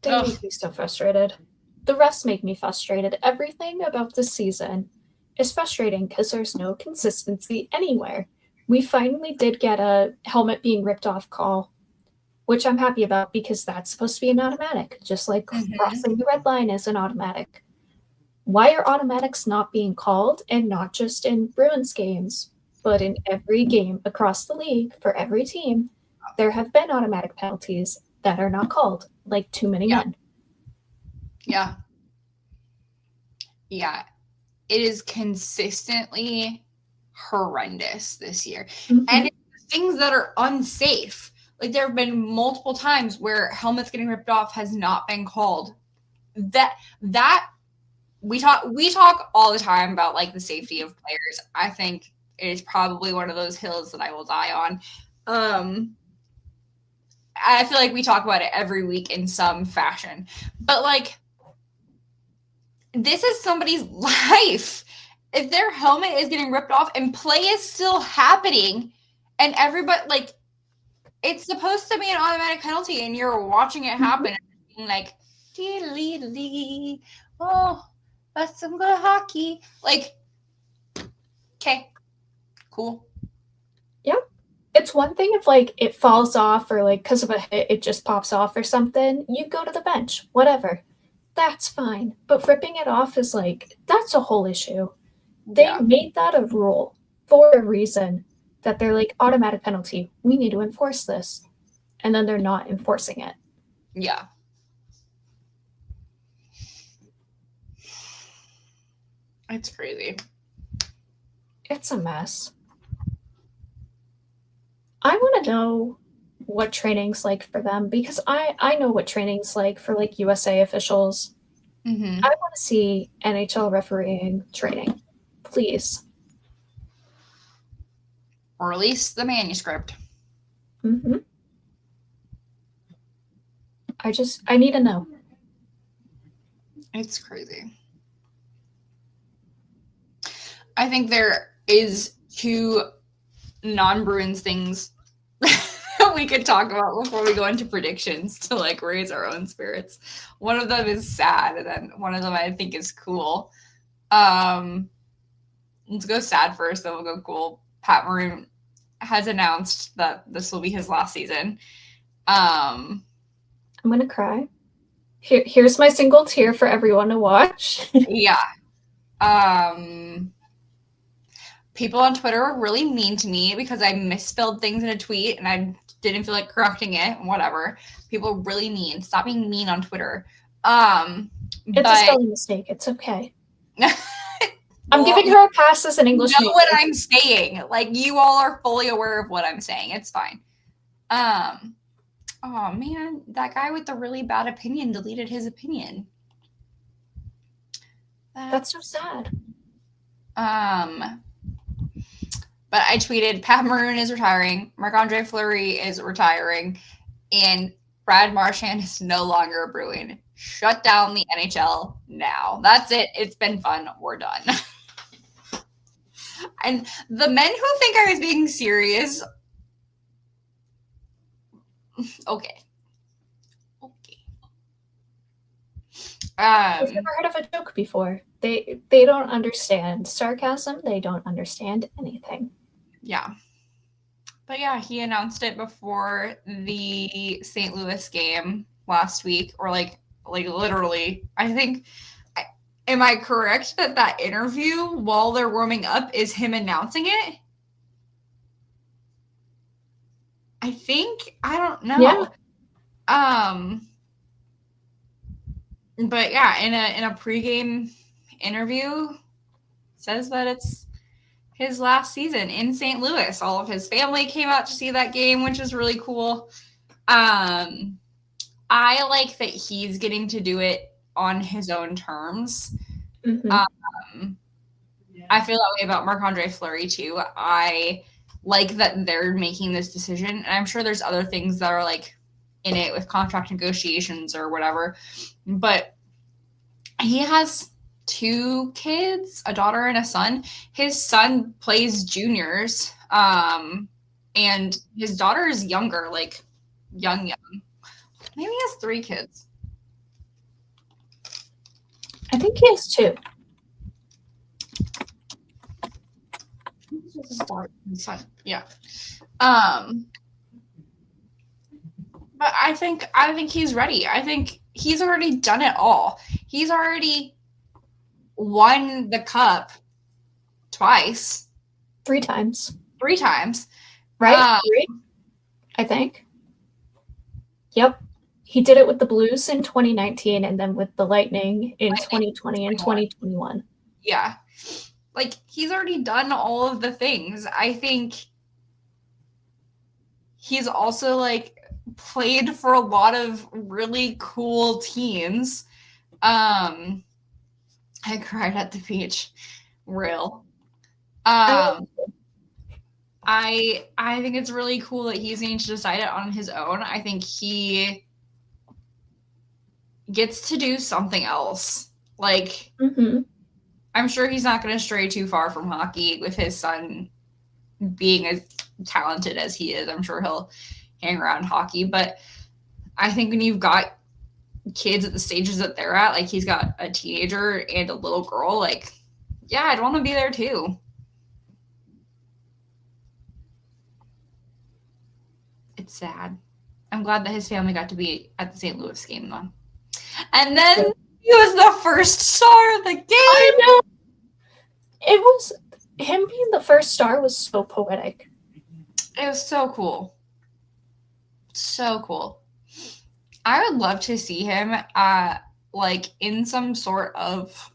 Speaker 2: They make me so frustrated. The refs make me frustrated. Everything about this season is frustrating because there's no consistency anywhere. We finally did get a helmet being ripped off call, which I'm happy about because that's supposed to be an automatic, just like crossing the red line is an automatic. Why are automatics not being called, and not just in Bruins games, but in every game across the league for every team? There have been automatic penalties that are not called, like too many men.
Speaker 1: Yeah. Yeah. It is consistently horrendous this year.
Speaker 2: Mm-hmm.
Speaker 1: And it's things that are unsafe. There have been multiple times where helmets getting ripped off has not been called. That we talk all the time about the safety of players. I think it is probably one of those hills that I will die on. I feel like we talk about it every week in some fashion. But this is somebody's life. If their helmet is getting ripped off and play is still happening and everybody it's supposed to be an automatic penalty and you're watching it happen and being like, dee-dee-dee-dee. Oh, that's some good hockey. Okay, cool.
Speaker 2: Yep. It's one thing if it falls off or because of a hit it just pops off or something. You go to the bench, whatever. That's fine. But ripping it off is that's a whole issue. They made that a rule for a reason, that they're automatic penalty. We need to enforce this. And then they're not enforcing it.
Speaker 1: Yeah. It's crazy.
Speaker 2: It's a mess. I want to know what training's like for them, because I know what training's like for like USA officials.
Speaker 1: Mm-hmm.
Speaker 2: I want to see NHL refereeing training, please.
Speaker 1: Or release the manuscript.
Speaker 2: Mm-hmm. I need to know.
Speaker 1: It's crazy. I think there is 2 non-Bruins things that we could talk about before we go into predictions to like raise our own spirits. One of them is sad, and then one of them I think is cool. Let's go sad first, then we'll go cool. Pat Maroon has announced that this will be his last season.
Speaker 2: I'm gonna cry. Here's my single tear for everyone to watch.
Speaker 1: Yeah. People on Twitter were really mean to me because I misspelled things in a tweet and I didn't feel like correcting it. Whatever. People were really mean. Stop being mean on Twitter.
Speaker 2: It's a spelling mistake. It's okay. I'm giving her a pass as an English
Speaker 1: know
Speaker 2: major.
Speaker 1: what I'm saying. Like, you all are fully aware of what I'm saying. It's fine. Oh man, that guy with the really bad opinion deleted his opinion.
Speaker 2: That's so sad.
Speaker 1: But I tweeted, Pat Maroon is retiring, Marc-Andre Fleury is retiring, and Brad Marchand is no longer a Bruin. Shut down the NHL now. That's it. It's been fun. We're done. And the men who think I was being serious, okay.
Speaker 2: I've never heard of a joke before. They don't understand sarcasm. They don't understand anything.
Speaker 1: Yeah. But yeah, he announced it before the St. Louis game last week, or like literally. I think, am I correct that interview while they're warming up is him announcing it? I think, I don't know.
Speaker 2: Yeah.
Speaker 1: But yeah, in a pregame interview, says that it's his last season in St. Louis. All of his family came out to see that game, which is really cool. I like that he's getting to do it on his own terms.
Speaker 2: Mm-hmm.
Speaker 1: I feel that way about Marc-Andre Fleury too. I like that they're making this decision, and I'm sure there's other things that are like in it with contract negotiations or whatever. But he has 2 kids, a daughter and a son. His son plays juniors, and his daughter is younger, like young. Maybe he has 3 kids.
Speaker 2: I think he has 2.
Speaker 1: Son. Yeah. But I think he's ready. I think he's already done it all. He's already won the cup twice.
Speaker 2: 3 times.
Speaker 1: 3 times.
Speaker 2: Right? 3? I think. Yep. He did it with the Blues in 2019 and then with the Lightning in 2020 and 2021.
Speaker 1: Yeah. Like, he's already done all of the things. I think he's also, like, played for a lot of really cool teams. I cried at the beach. Real. I think it's really cool that he's going to decide it on his own. I think he gets to do something else. Like, I'm sure he's not going to stray too far from hockey with his son being as talented as he is. I'm sure he'll hang around hockey. But I think when you've got kids at the stages that they're at, like he's got a teenager and a little girl, like, yeah, I'd want to be there too. It's sad. I'm glad that his family got to be at the St. Louis game, though. And then he was the first star of the game.
Speaker 2: I know. It was him being the first star was so poetic.
Speaker 1: It was so cool. So cool. I would love to see him like in some sort of,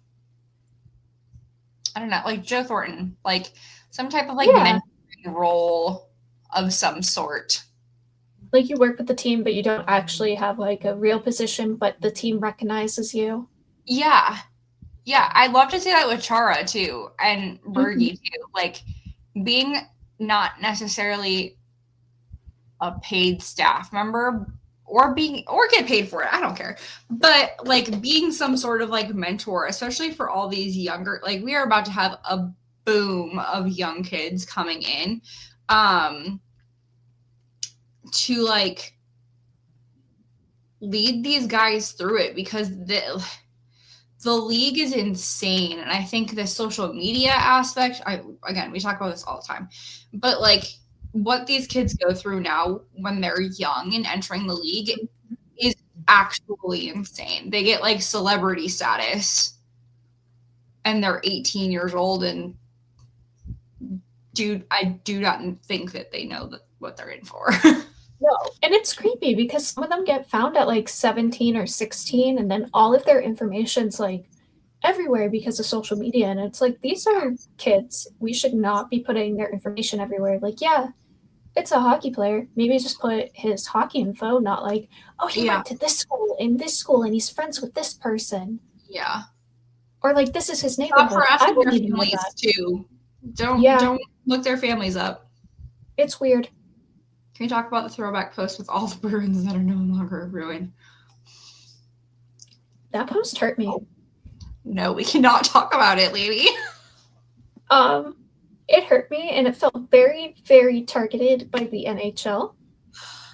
Speaker 1: I don't know, like Joe Thornton, like some type of like mentoring role of some sort.
Speaker 2: Like you work with the team, but you don't actually have like a real position, but the team recognizes you.
Speaker 1: Yeah. Yeah, I'd love to see that with Chara too, and Bergie too. Like being not necessarily a paid staff member or get paid for it. I don't care. But like being some sort of like mentor, especially for all these younger, like we are about to have a boom of young kids coming in. To like lead these guys through it, because the league is insane. And I think the social media aspect, again, we talk about this all the time, but like what these kids go through now when they're young and entering the league is actually insane. They get like celebrity status and they're 18 years old, and I do not think that they know what they're in for.
Speaker 2: No, and it's creepy because some of them get found at like 17 or 16, and then all of their information's like everywhere because of social media. And it's like, these are kids. We should not be putting their information everywhere. Like, yeah, it's a hockey player. Maybe just put his hockey info, not like, oh, he went to this school, and he's friends with this person.
Speaker 1: Yeah.
Speaker 2: Or like, this is his neighborhood.
Speaker 1: Stop harassing
Speaker 2: I wouldn't
Speaker 1: their
Speaker 2: even know
Speaker 1: families
Speaker 2: that.
Speaker 1: too. Don't look their families up.
Speaker 2: It's weird.
Speaker 1: Can we talk about the throwback post with all the Bruins that are no longer a Bruin?
Speaker 2: That post hurt me.
Speaker 1: No, we cannot talk about it, lady.
Speaker 2: It hurt me, and it felt very, very targeted by the NHL.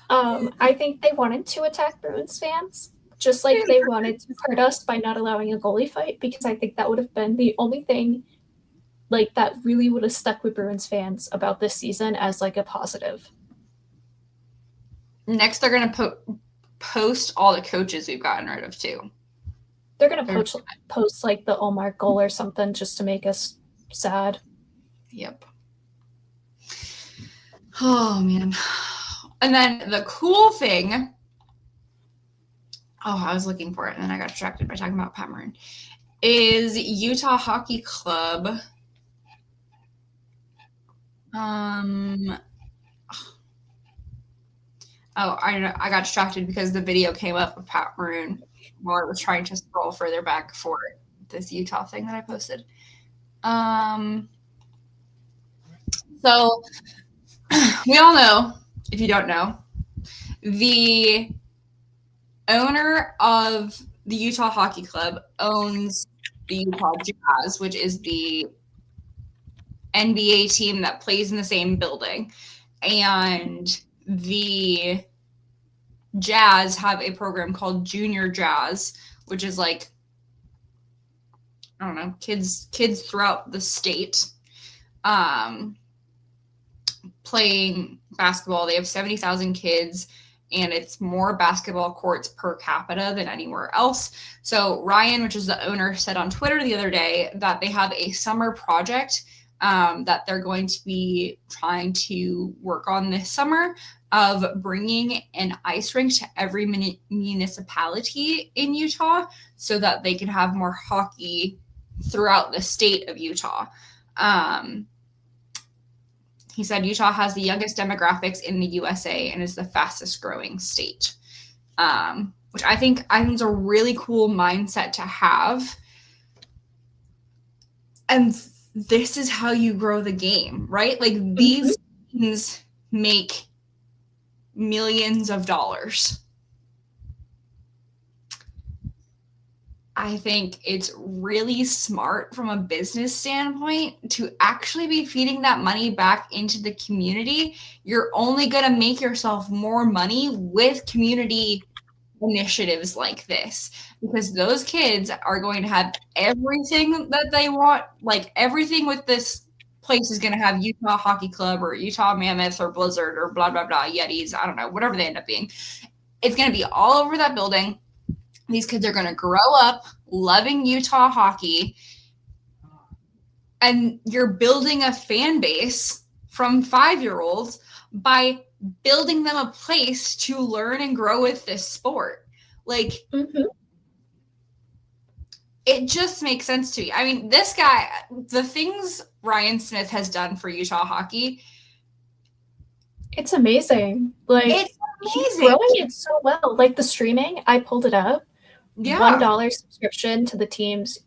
Speaker 2: I think they wanted to attack Bruins fans, just like they wanted to hurt us by not allowing a goalie fight, because I think that would have been the only thing like that really would have stuck with Bruins fans about this season as like a positive.
Speaker 1: Next, they're going to post all the coaches we've gotten rid of, too.
Speaker 2: They're going to post like the Omar goal or something just to make us sad.
Speaker 1: Yep. Oh, man. And then the cool thing, I was looking for it, and then I got distracted by talking about Pat Maroon, is Utah Hockey Club. I got distracted because the video came up with Pat Maroon while I was trying to scroll further back for this Utah thing that I posted. So we all know, if you don't know, the owner of the Utah Hockey Club owns the Utah Jazz, which is the NBA team that plays in the same building. And the Jazz have a program called Junior Jazz, which is like, I don't know, kids throughout the state playing basketball. They have 70,000 kids, and it's more basketball courts per capita than anywhere else. So Ryan, which is the owner, said on Twitter the other day that they have a summer project that they're going to be trying to work on this summer, of bringing an ice rink to every municipality in Utah so that they can have more hockey throughout the state of Utah. He said Utah has the youngest demographics in the USA and is the fastest growing state, which I think is a really cool mindset to have. And this is how you grow the game, right? Like these teams make millions of dollars. I think it's really smart from a business standpoint to actually be feeding that money back into the community. You're only going to make yourself more money with community initiatives like this, because those kids are going to have everything that they want. Like everything with this place is going to have Utah Hockey Club or Utah Mammoth or Blizzard or blah, blah, blah, Yetis. I don't know, whatever they end up being. It's going to be all over that building. These kids are going to grow up loving Utah hockey, and you're building a fan base from 5-year-olds by building them a place to learn and grow with this sport. Like, it just makes sense to me. I mean, this guy, the things Ryan Smith has done for Utah hockey,
Speaker 2: it's amazing. Like,
Speaker 1: it's amazing.
Speaker 2: He's growing it so well. Like the streaming, I pulled it up.
Speaker 1: Yeah.
Speaker 2: $1 subscription to the team's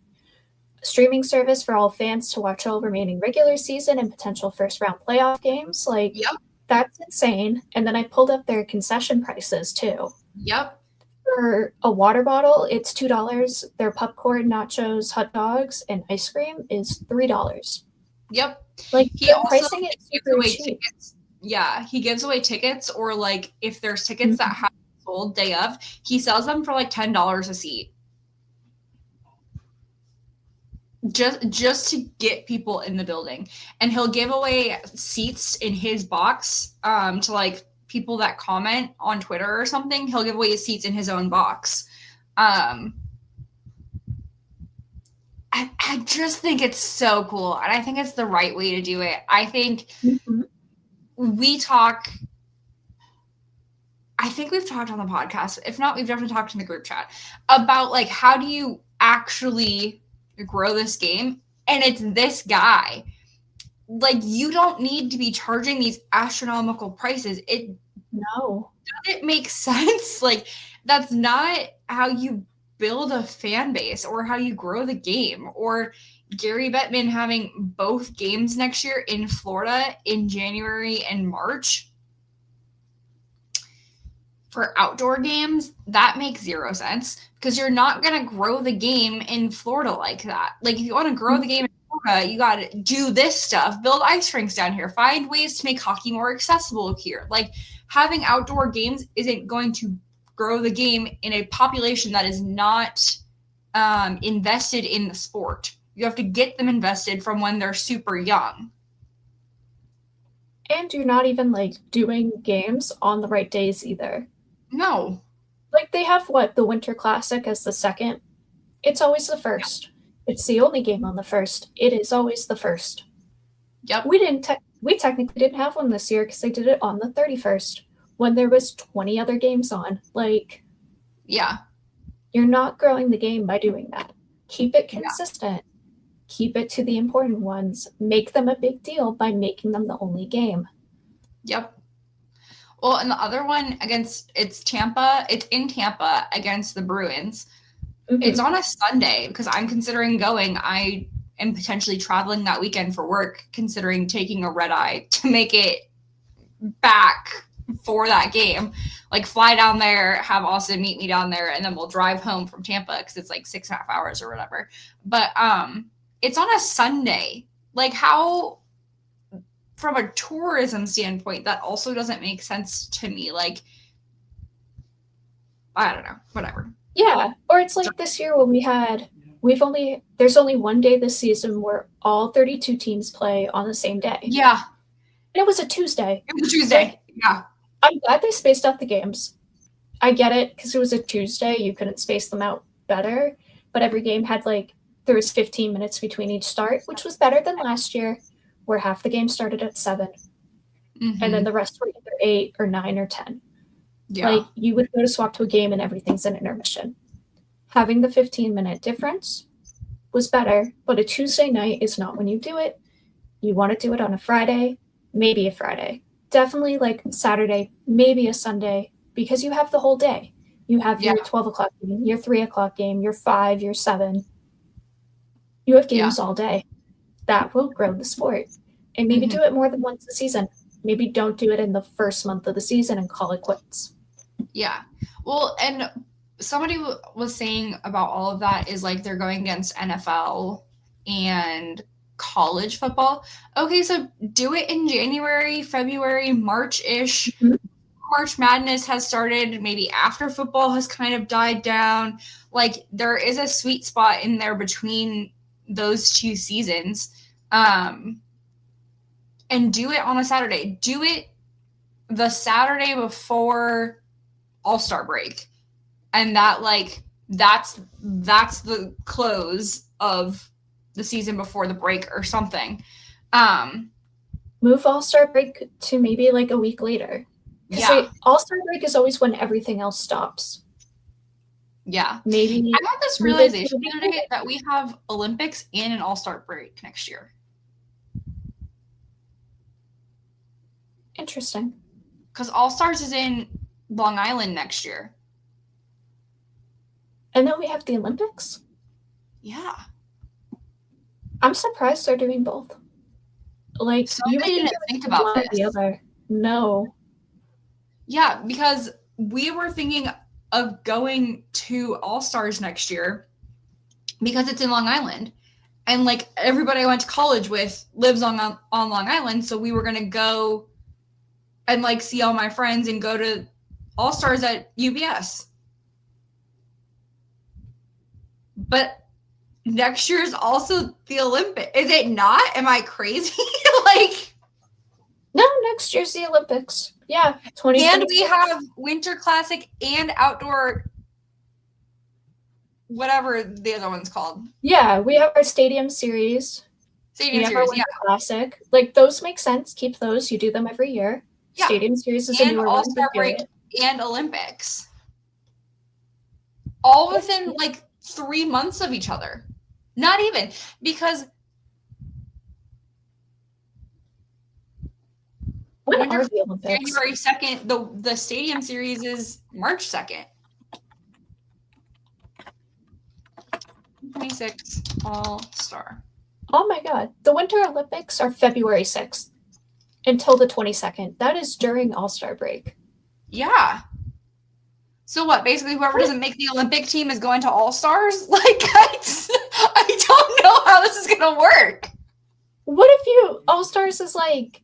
Speaker 2: streaming service for all fans to watch all remaining regular season and potential first round playoff games. Like,
Speaker 1: Yep.
Speaker 2: that's insane. And then I pulled up their concession prices too.
Speaker 1: Yep.
Speaker 2: For a water bottle, it's $2. Their popcorn, nachos, hot dogs, and ice cream is $3.
Speaker 1: Yep.
Speaker 2: Like,
Speaker 1: He
Speaker 2: they're
Speaker 1: also
Speaker 2: pricing it
Speaker 1: gives
Speaker 2: super
Speaker 1: away
Speaker 2: cheap.
Speaker 1: tickets. Yeah, he gives away tickets, or like if there's tickets that have sold day of, he sells them for like $10 a seat. Just to get people in the building. And he'll give away seats in his box to like people that comment on Twitter or something. He'll give away seats in his own box. I just think it's so cool, and I think it's the right way to do it. I think we've talked on the podcast. If not, we've definitely talked in the group chat about like how do you actually grow this game, and it's this guy. Like, you don't need to be charging these astronomical prices. It doesn't make sense. Like, that's not how you build a fan base or how you grow the game. Or Gary Bettman having both games next year in Florida in January and March for outdoor games, that makes zero sense, because you're not going to grow the game in Florida like that. Like, if you want to grow the game in Florida, you got to do this stuff, build ice rinks down here, find ways to make hockey more accessible here. Like, having outdoor games isn't going to grow the game in a population that is not invested in the sport. You have to get them invested from when they're super young.
Speaker 2: And you're not even like doing games on the right days either.
Speaker 1: No.
Speaker 2: Like, they have the Winter Classic as the second. It's always the first. It's the only game on the first. It is always the first.
Speaker 1: Yep.
Speaker 2: We technically didn't have one this year because they did it on the 31st when there was 20 other games on. Like,
Speaker 1: yeah,
Speaker 2: you're not growing the game by doing that. Keep it consistent. Keep it to the important ones. Make them a big deal by making them the only game.
Speaker 1: Yep. Well, and the other one it's in Tampa against the Bruins. It's on a Sunday because I'm considering going. I am potentially traveling that weekend for work, considering taking a red eye to make it back for that game. Like, fly down there, have Austin meet me down there, and then we'll drive home from Tampa because it's like 6.5 hours or whatever. But it's on a Sunday. Like, how, from a tourism standpoint, that also doesn't make sense to me. Like, I don't know, whatever.
Speaker 2: Yeah, or it's like this year when there's only one day this season where all 32 teams play on the same day.
Speaker 1: Yeah.
Speaker 2: And it was a Tuesday.
Speaker 1: It was a Tuesday.
Speaker 2: Like,
Speaker 1: yeah.
Speaker 2: I'm glad they spaced out the games. I get it, because it was a Tuesday. You couldn't space them out better. But every game had there was 15 minutes between each start, which was better than last year, where half the game started at 7.
Speaker 1: Mm-hmm.
Speaker 2: And then the rest were either 8 or 9 or 10.
Speaker 1: Yeah.
Speaker 2: Like, you would go to swap to a game and everything's an intermission. Having the 15-minute difference was better, but a Tuesday night is not when you do it. You want to do it on a Friday, maybe a Friday. Definitely like Saturday, maybe a Sunday, because you have the whole day. You have your 12 o'clock game, your 3 o'clock game, your 5, your 7. You have games all day. That will grow the sport. And maybe do it more than once a season. Maybe don't do it in the first month of the season and call it quits.
Speaker 1: Yeah. Well, and somebody was saying about all of that is like they're going against NFL and college football. Okay, so do it in January, February, March-ish. Mm-hmm. March Madness has started maybe after football has kind of died down. Like, there is a sweet spot in there between those two seasons. And do it on a Saturday. Do it the Saturday before All-Star break. And that's the close of the season before the break or something.
Speaker 2: Move All-Star break to maybe like a week later. Because All-Star break is always when everything else stops.
Speaker 1: Yeah.
Speaker 2: Maybe
Speaker 1: I had this realization the other day that we have Olympics and an All-Star break next year.
Speaker 2: Interesting.
Speaker 1: Because All-Stars is in Long Island next year.
Speaker 2: And then we have the Olympics.
Speaker 1: Yeah.
Speaker 2: I'm surprised they're doing both. Like, you
Speaker 1: Somebody didn't think about
Speaker 2: one or the
Speaker 1: this.
Speaker 2: other. No.
Speaker 1: Yeah, because we were thinking of going to All-Stars next year because it's in Long Island. And like everybody I went to college with lives on Long Island, so we were gonna go and like see all my friends and go to All-Stars at UBS. But next year is also the Olympic. Is it not? Am I crazy? Like,
Speaker 2: No, next year's the Olympics. Yeah, 2020.
Speaker 1: and we have Winter Classic and outdoor, whatever the other one's called.
Speaker 2: Yeah, we have our Stadium Series.
Speaker 1: Stadium
Speaker 2: We have our
Speaker 1: Series,
Speaker 2: Winter Classic. Like, those make sense. Keep those. You do them every year.
Speaker 1: Yeah.
Speaker 2: Stadium Series is a
Speaker 1: And
Speaker 2: newer
Speaker 1: All-Star
Speaker 2: one.
Speaker 1: break and Olympics. All within like 3 months of each other. Not even, because
Speaker 2: When
Speaker 1: Winter
Speaker 2: are the Olympics?
Speaker 1: January 2nd, the Stadium Series is March 2nd. 26 All-Star.
Speaker 2: Oh my God. The Winter Olympics are February 6th until the 22nd. That is during All-Star break.
Speaker 1: Yeah. So what? Basically, whoever doesn't make the Olympic team is going to All-Stars? Like, I don't know how this is going to work.
Speaker 2: What if All-Stars is like,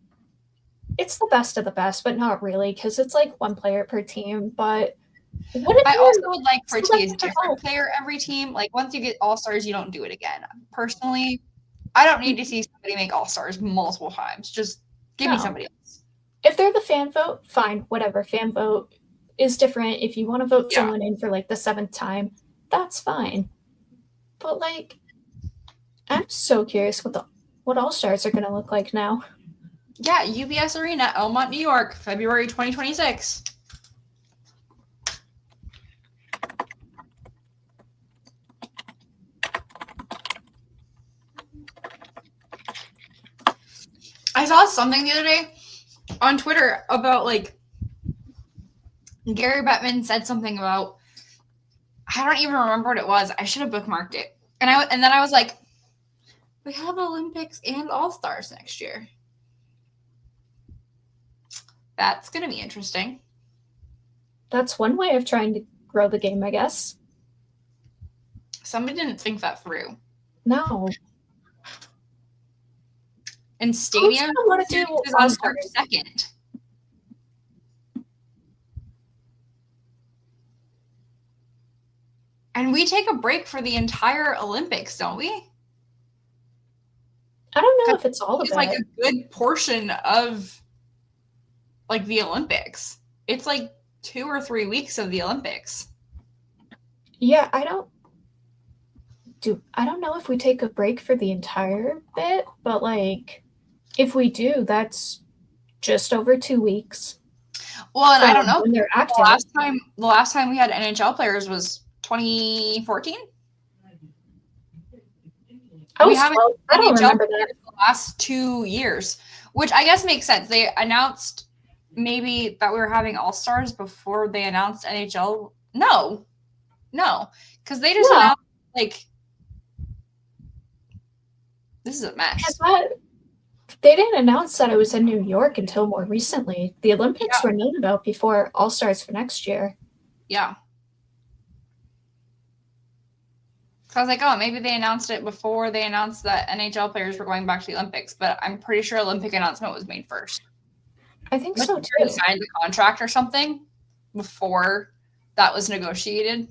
Speaker 2: it's the best of the best, but not really, because it's like one player per team. But what if
Speaker 1: I
Speaker 2: you
Speaker 1: also would like for it to be a
Speaker 2: select the
Speaker 1: different
Speaker 2: top?
Speaker 1: player every team. Like, once you get All-Stars, you don't do it again. Personally, I don't need to see somebody make All-Stars multiple times. Just give me
Speaker 2: No.
Speaker 1: somebody else.
Speaker 2: If they're the fan vote, fine, whatever. Fan vote is different. If you want to vote
Speaker 1: Yeah.
Speaker 2: someone in for like the 7th time, that's fine. But like, I'm so curious what All-Stars are going to look like now.
Speaker 1: Yeah, UBS Arena, Elmont, New York, February 2026. I saw something the other day on Twitter about like Gary Bettman said something about, I don't even remember what it was. I should have bookmarked it. And then I was like, we have Olympics and All-Stars next year. That's going to be interesting.
Speaker 2: That's one way of trying to grow the game, I guess.
Speaker 1: Somebody didn't think that through.
Speaker 2: No.
Speaker 1: And Stadium
Speaker 2: want to do
Speaker 1: is on March
Speaker 2: All-Stars?
Speaker 1: 2nd. And we take a break for the entire Olympics, don't we?
Speaker 2: I don't know if it's all of
Speaker 1: It's
Speaker 2: it.
Speaker 1: like a good portion of like the Olympics. It's like 2 or 3 weeks of the Olympics.
Speaker 2: Yeah, I don't know if we take a break for the entire bit, but like if we do, that's just over 2 weeks.
Speaker 1: Well, and I don't know.
Speaker 2: When they're active.
Speaker 1: The last time we had NHL players was 2014. We haven't
Speaker 2: I don't
Speaker 1: NHL
Speaker 2: remember
Speaker 1: players
Speaker 2: that.
Speaker 1: the last 2 years, which I guess makes sense. They announced maybe that we were having All-Stars before they announced NHL. No, because they just announced like, this is a mess.
Speaker 2: They didn't announce that it was in New York until more recently. The Olympics were known about before All-Stars for next year.
Speaker 1: Yeah. So I was like, oh, maybe they announced it before they announced that NHL players were going back to the Olympics, but I'm pretty sure Olympic announcement was made first.
Speaker 2: I think
Speaker 1: Must
Speaker 2: so
Speaker 1: have
Speaker 2: too.
Speaker 1: already signed the contract or something before that was negotiated.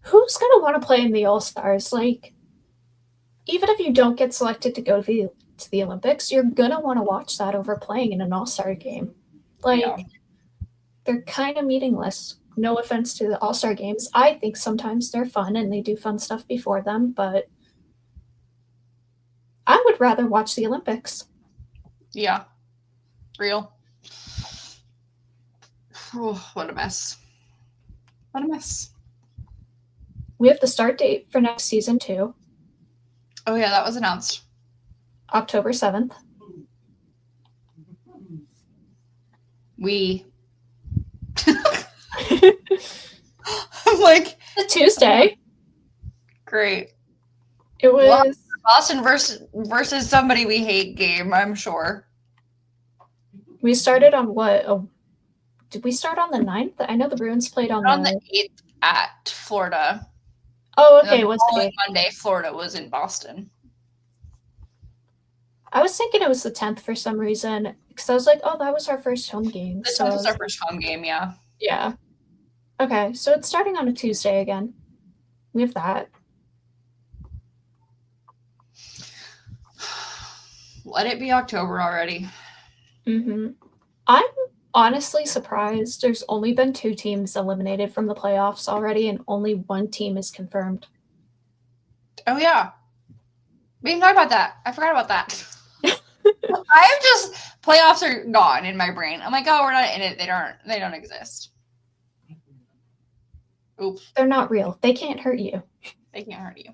Speaker 2: Who's gonna want to play in the All-Stars? Like, even if you don't get selected to go to the Olympics, you're gonna want to watch that over playing in an All-Star game. Like, they're kind of meaningless. No offense to the All-Star games. I think sometimes they're fun and they do fun stuff before them, but I would rather watch the Olympics.
Speaker 1: Yeah. Real. Oh, what a mess. What a mess.
Speaker 2: We have the start date for next season too,
Speaker 1: Oh, yeah, that was announced.
Speaker 2: October 7th.
Speaker 1: I'm like,
Speaker 2: The Tuesday.
Speaker 1: great.
Speaker 2: It was
Speaker 1: Well, Boston versus somebody we hate game, I'm sure.
Speaker 2: we started on what? Did we start on the 9th? I know the Bruins played on
Speaker 1: On
Speaker 2: the
Speaker 1: the 8th at Florida.
Speaker 2: Oh,
Speaker 1: And
Speaker 2: okay,
Speaker 1: then
Speaker 2: it was the
Speaker 1: following
Speaker 2: 8th.
Speaker 1: Monday, Florida was in Boston.
Speaker 2: I was thinking it was the 10th for some reason because I was like, oh, that was our first home game.
Speaker 1: This
Speaker 2: So I
Speaker 1: was
Speaker 2: was
Speaker 1: our
Speaker 2: like,
Speaker 1: first home game, yeah.
Speaker 2: yeah. Okay, so it's starting on a Tuesday again. We have that.
Speaker 1: Let it be October already.
Speaker 2: Mm-hmm. I'm honestly surprised there's only been 2 teams eliminated from the playoffs already, and only 1 team is confirmed.
Speaker 1: Oh, yeah. We didn't talk about that. I forgot about that. I'm just, playoffs are gone in my brain. I'm like, oh, we're not in it. They don't exist. Oops.
Speaker 2: They're not real. They can't hurt you.
Speaker 1: They can't hurt you.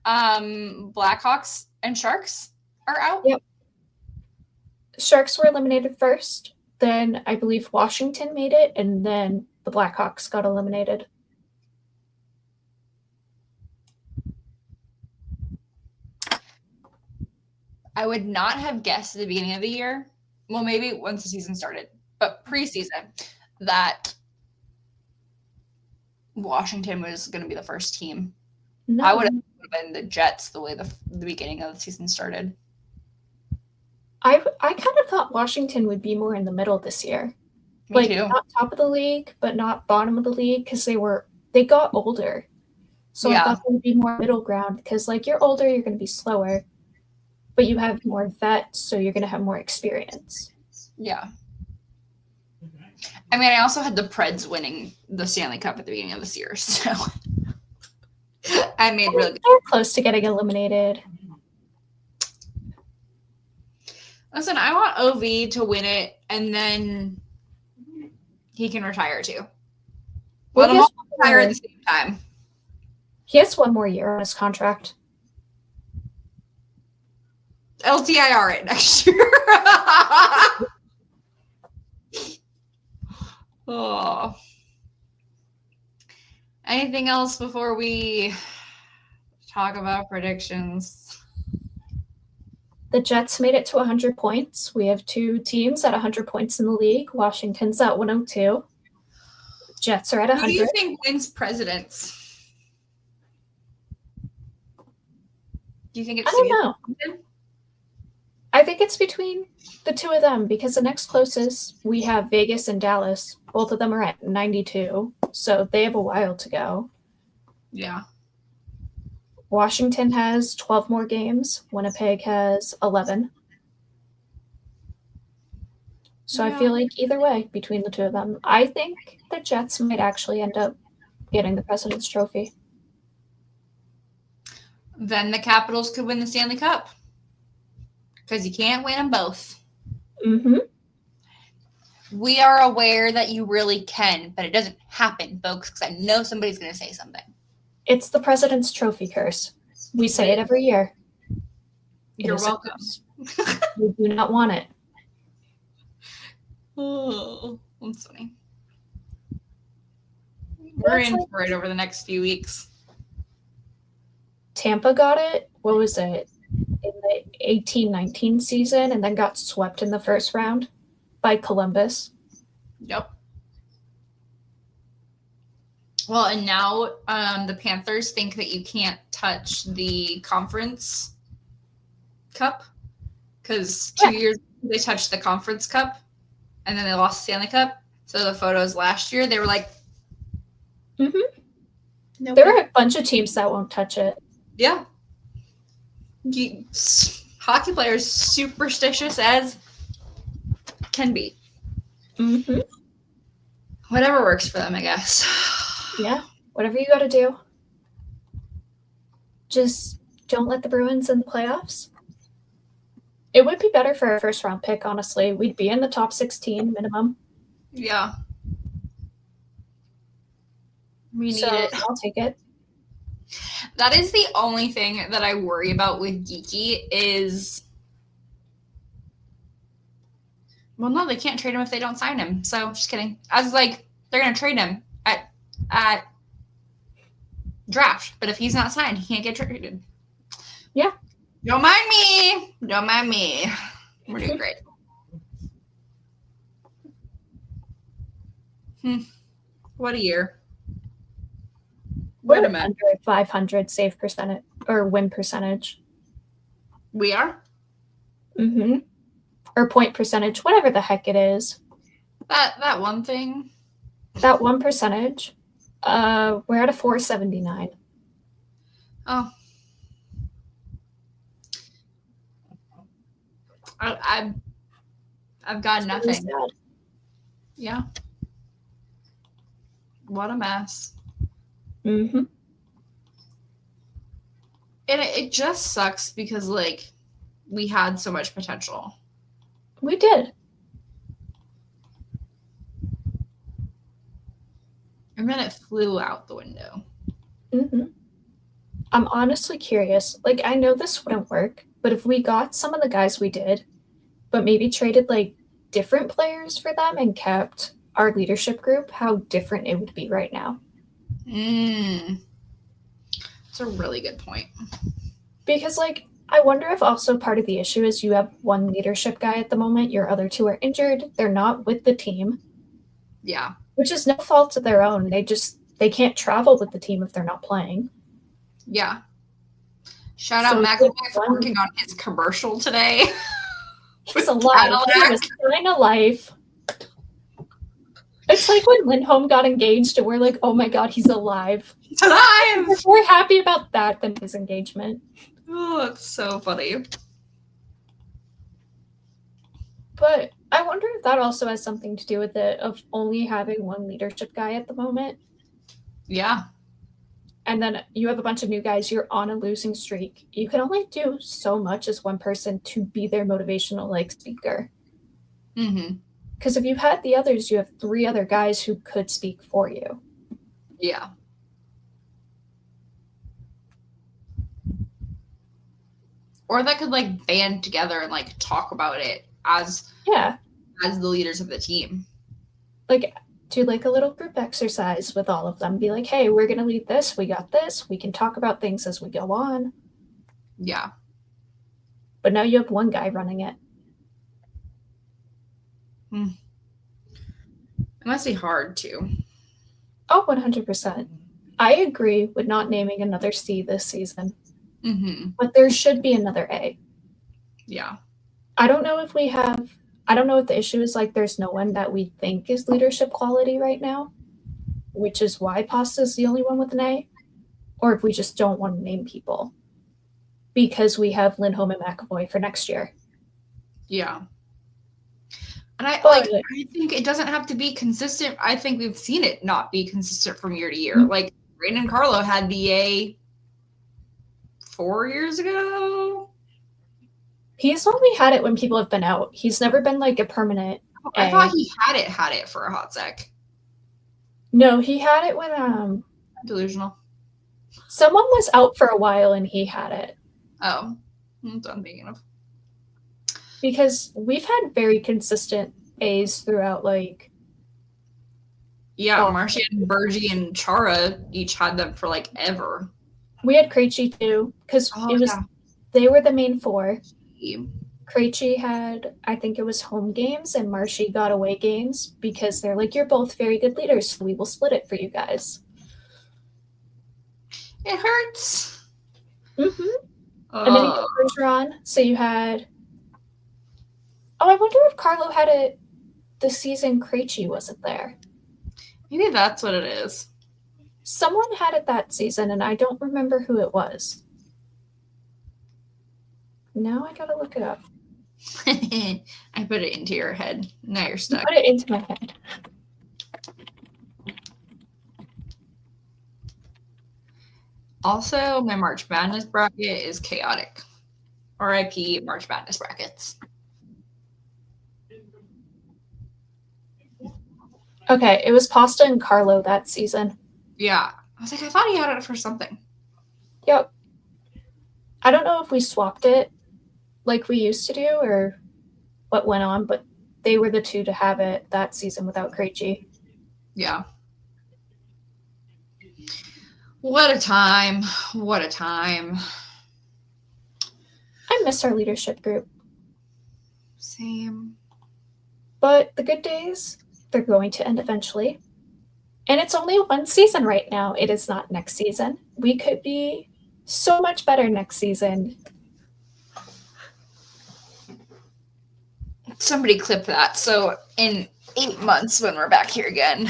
Speaker 1: Blackhawks and Sharks are out.
Speaker 2: Yep. Sharks were eliminated first. Then I believe Washington made it, and then the Blackhawks got eliminated.
Speaker 1: I would not have guessed at the beginning of the year, well, maybe once the season started, but preseason, that Washington was going to be the first team.
Speaker 2: No.
Speaker 1: I would have been the Jets the way the beginning of the season started.
Speaker 2: I kind of thought Washington would be more in the middle this year.
Speaker 1: Me too.
Speaker 2: Not top of the league, but not bottom of the league because they got older. So
Speaker 1: Yeah.
Speaker 2: I thought they would be more middle ground because you're older, you're going to be slower, but you have more vets, so you're going to have more experience.
Speaker 1: Yeah. I mean, I also had the Preds winning the Stanley Cup at the beginning of this year, so I made really good.
Speaker 2: They're close to getting eliminated.
Speaker 1: Listen, I want OV to win it, and then he can retire too. Let him all retire at the same time.
Speaker 2: He has 1 more year on his contract.
Speaker 1: LTIR it next year. Oh. Anything else before we talk about predictions?
Speaker 2: The Jets made it to 100 points. We have 2 teams at 100 points in the league. Washington's at 102. Jets are at 100.
Speaker 1: Who do you think wins presidents? Do you think it's
Speaker 2: I don't know. I think it's between the 2 of them because the next closest we have Vegas and Dallas. Both of them are at 92, so they have a while to go.
Speaker 1: Yeah.
Speaker 2: Washington has 12 more games. Winnipeg has 11. So
Speaker 1: Yeah.
Speaker 2: I feel like either way between the 2 of them, I think the Jets might actually end up getting the President's Trophy.
Speaker 1: Then the Capitals could win the Stanley Cup. Because you can't win them both.
Speaker 2: Mm-hmm.
Speaker 1: We are aware that you really can, but it doesn't happen, folks, because I know somebody's going to say something.
Speaker 2: It's the President's Trophy curse. We say it every year.
Speaker 1: You're
Speaker 2: is a
Speaker 1: welcome.
Speaker 2: curse. We do not want it.
Speaker 1: Oh, that's funny. We're in for it over the next few weeks.
Speaker 2: Tampa got it. What was it? In the 18-19 season, and then got swept in the first round by Columbus.
Speaker 1: Yep. Well, and now the Panthers think that you can't touch the Conference Cup because 2 years they touched the Conference Cup and then they lost the Stanley Cup. So the photos last year, they were like,
Speaker 2: Mm-hmm. There are a bunch of teams that won't touch it.
Speaker 1: Yeah. Hockey players superstitious as can be.
Speaker 2: Mm-hmm.
Speaker 1: Whatever works for them, I guess.
Speaker 2: Yeah, whatever you got to do. Just don't let the Bruins in the playoffs. It would be better for a first-round pick, honestly. We'd be in the top 16 minimum.
Speaker 1: Yeah. We need
Speaker 2: So
Speaker 1: it.
Speaker 2: I'll take it.
Speaker 1: That is the only thing that I worry about with Geeky is Well, no, they can't trade him if they don't sign him. So, just kidding. I was like, they're going to trade him at draft. But if he's not signed, he can't get traded.
Speaker 2: Yeah.
Speaker 1: Don't mind me. Don't mind me. We're doing great. What a year. Wait a minute.
Speaker 2: Under 500 save percentage or win percentage.
Speaker 1: We are?
Speaker 2: Mm-hmm. Or point percentage, whatever the heck it is.
Speaker 1: That one thing.
Speaker 2: That 1%. We're at a 479.
Speaker 1: Oh. I've got
Speaker 2: It's
Speaker 1: nothing.
Speaker 2: really sad.
Speaker 1: Yeah. What a mess.
Speaker 2: Mm-hmm.
Speaker 1: And it just sucks because, like, we had so much potential.
Speaker 2: We did.
Speaker 1: And then it flew out the window.
Speaker 2: Mm-hmm. I'm honestly curious. Like, I know this wouldn't work, but if we got some of the guys we did, but maybe traded, like, different players for them and kept our leadership group, how different it would be right now.
Speaker 1: It's a really good point.
Speaker 2: Because, like, I wonder if also part of the issue is you have one leadership guy at the moment, your other two are injured, they're not with the team.
Speaker 1: Yeah.
Speaker 2: Which is no fault of their own. They can't travel with the team if they're not playing.
Speaker 1: Yeah. Shout out
Speaker 2: So
Speaker 1: McAvoy for working on his commercial today.
Speaker 2: He's alive. He was kind of life. It's like when Lindholm got engaged and we're like, oh my god, he's alive.
Speaker 1: He's alive!
Speaker 2: We're more happy about that than his engagement.
Speaker 1: Oh, it's so funny.
Speaker 2: But I wonder if that also has something to do with it of only having one leadership guy at the moment.
Speaker 1: Yeah.
Speaker 2: And then you have a bunch of new guys, you're on a losing streak. You can only do so much as one person to be their motivational like speaker.
Speaker 1: Mm-hmm.
Speaker 2: Because if you had the others, you have 3 other guys who could speak for you.
Speaker 1: Yeah. Or that could like band together and like talk about it as the leaders of the team.
Speaker 2: Like do like a little group exercise with all of them. Be like, hey, we're gonna lead this, we got this, we can talk about things as we go on.
Speaker 1: Yeah.
Speaker 2: But now you have one guy running it.
Speaker 1: It must be hard too.
Speaker 2: Oh, 100%. I agree with not naming another C this season.
Speaker 1: Mm-hmm.
Speaker 2: But there should be another A.
Speaker 1: Yeah.
Speaker 2: I don't know if the issue is like there's no one that we think is leadership quality right now, which is why Pasta's the only one with an A, or if we just don't want to name people because we have Lindholm and McAvoy for next year.
Speaker 1: Yeah. And I think it doesn't have to be consistent. I think we've seen it not be consistent from year to year.
Speaker 2: Mm-hmm.
Speaker 1: Like Brandon Carlo had the A 4 years ago.
Speaker 2: He's only had it when people have been out. He's never been like a permanent
Speaker 1: I
Speaker 2: A.
Speaker 1: thought he had it for a hot sec.
Speaker 2: No, he had it when
Speaker 1: Delusional.
Speaker 2: someone was out for a while and he had it.
Speaker 1: Oh, that's what I'm thinking of.
Speaker 2: Because we've had very consistent A's throughout, like...
Speaker 1: Yeah, Martian, Bergie, and Chara each had them for, like, ever.
Speaker 2: We had Krejci, too, because they were the main 4. Krejci had, I think it was home games, and Marshy got away games, because they're like, you're both very good leaders, so we will split it for you guys.
Speaker 1: It hurts.
Speaker 2: Mm-hmm. And then you got Bergeron, so you had... Oh, I wonder if Carlo had it the season Krejci wasn't there.
Speaker 1: Maybe that's what it is.
Speaker 2: Someone had it that season, and I don't remember who it was. Now I gotta look it up.
Speaker 1: I put it into your head. Now you're stuck.
Speaker 2: Put it into my head.
Speaker 1: Also, my March Madness bracket is chaotic. RIP March Madness brackets.
Speaker 2: Okay, it was Pasta and Carlo that season.
Speaker 1: Yeah. I was like, I thought he had it for something.
Speaker 2: Yep. I don't know if we swapped it like we used to do or what went on, but they were the two to have it that season without Krejci.
Speaker 1: Yeah. What a time. What a time.
Speaker 2: I miss our leadership group.
Speaker 1: Same.
Speaker 2: But the good days, they're going to end eventually. And it's only one season right now. It is not next season. We could be so much better next season.
Speaker 1: Somebody clip that. So in 8 months when we're back here again.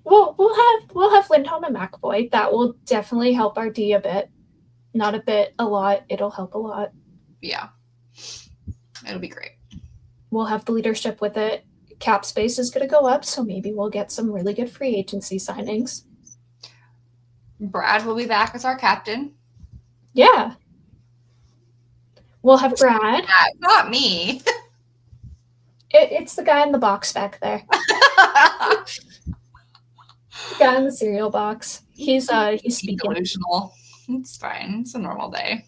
Speaker 2: Well, we'll have Lindholm and McAvoy. That will definitely help our D a bit. Not a bit, a lot. It'll help a lot.
Speaker 1: Yeah. It'll be great.
Speaker 2: We'll have the leadership with it. Cap space is going to go up, so maybe we'll get some really good free agency signings.
Speaker 1: Brad will be back as our captain.
Speaker 2: Yeah. We'll have Brad.
Speaker 1: Not me.
Speaker 2: It's the guy in the box back there. The guy in the cereal box. He's speaking.
Speaker 1: Delusional. It's fine. It's a normal day.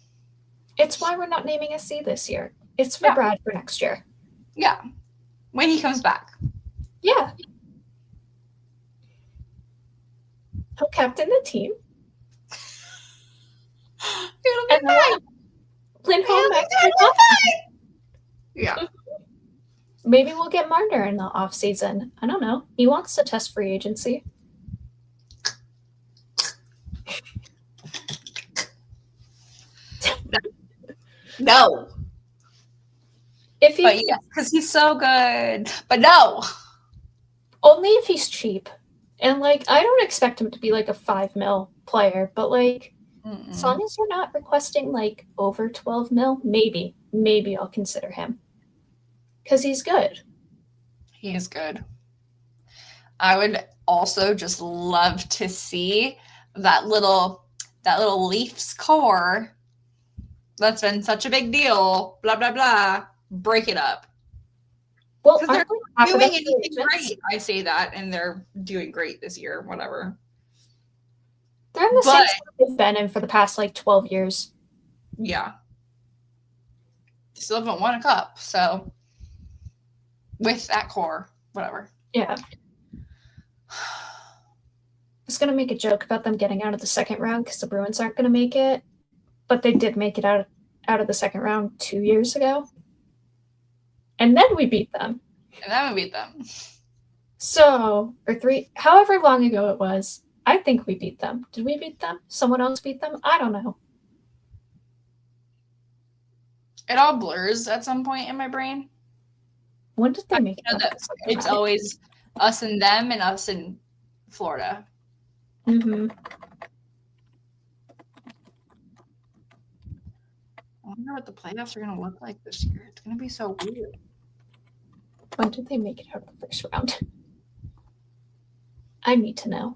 Speaker 2: It's why we're not naming a C this year. It's for Brad for next year.
Speaker 1: Yeah. When he comes back.
Speaker 2: Yeah. He'll captain the team.
Speaker 1: It'll be
Speaker 2: And then
Speaker 1: fine.
Speaker 2: Lindholm back to
Speaker 1: It'll
Speaker 2: the
Speaker 1: be fine. Yeah.
Speaker 2: Maybe we'll get Marner in the off season. I don't know. He wants to test free agency.
Speaker 1: No.
Speaker 2: If he
Speaker 1: But yes, because he's so good. But no.
Speaker 2: only if he's cheap. And like I don't expect him to be like a $5 million player, but like as long as you're not requesting like over 12 mil, maybe I'll consider him. Because he's good.
Speaker 1: He is good. I would also just love to see that little Leafs core that's been such a big deal, blah, blah, blah, break it up.
Speaker 2: Well,
Speaker 1: Because they're
Speaker 2: aren't we
Speaker 1: doing
Speaker 2: half of the
Speaker 1: anything
Speaker 2: agents?
Speaker 1: great. I say that, and they're doing great this year, whatever.
Speaker 2: They're in the same
Speaker 1: But-
Speaker 2: spot they've been in for the past like 12 years.
Speaker 1: Yeah. Still haven't won a cup, so with that core, whatever.
Speaker 2: Yeah. I was going to make a joke about them getting out of the second round because the Bruins aren't going to make it. But they did make it out of the second round 2 years ago. And then we beat them.
Speaker 1: And then we beat them.
Speaker 2: So, or three, however long ago it was, I think we beat them. Did we beat them? Someone else beat them? I don't know.
Speaker 1: It all blurs at some point in my brain.
Speaker 2: When did they make it?
Speaker 1: You know
Speaker 2: out of
Speaker 1: that
Speaker 2: the second
Speaker 1: it's
Speaker 2: round?
Speaker 1: always us and them and us in Florida.
Speaker 2: Mhm.
Speaker 1: I wonder what the playoffs are going to look like this year. It's going to be so weird.
Speaker 2: When did they make it out of the first round? I need to know.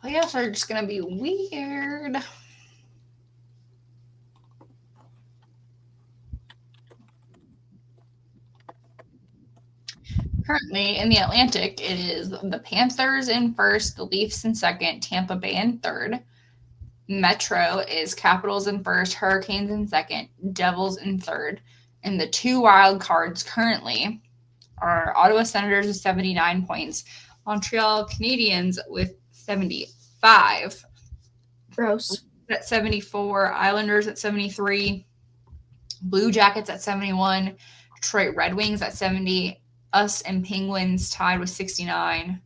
Speaker 1: Playoffs are just going to be weird. Currently in the Atlantic, it is the Panthers in first, the Leafs in second, Tampa Bay in third. Metro is Capitals in first, Hurricanes in second, Devils in third. And the two wild cards currently are Ottawa Senators with 79 points, Montreal Canadiens with 75,
Speaker 2: Gross.
Speaker 1: at 74, Islanders at 73, Blue Jackets at 71, Detroit Red Wings at 70, us and Penguins tied with 69.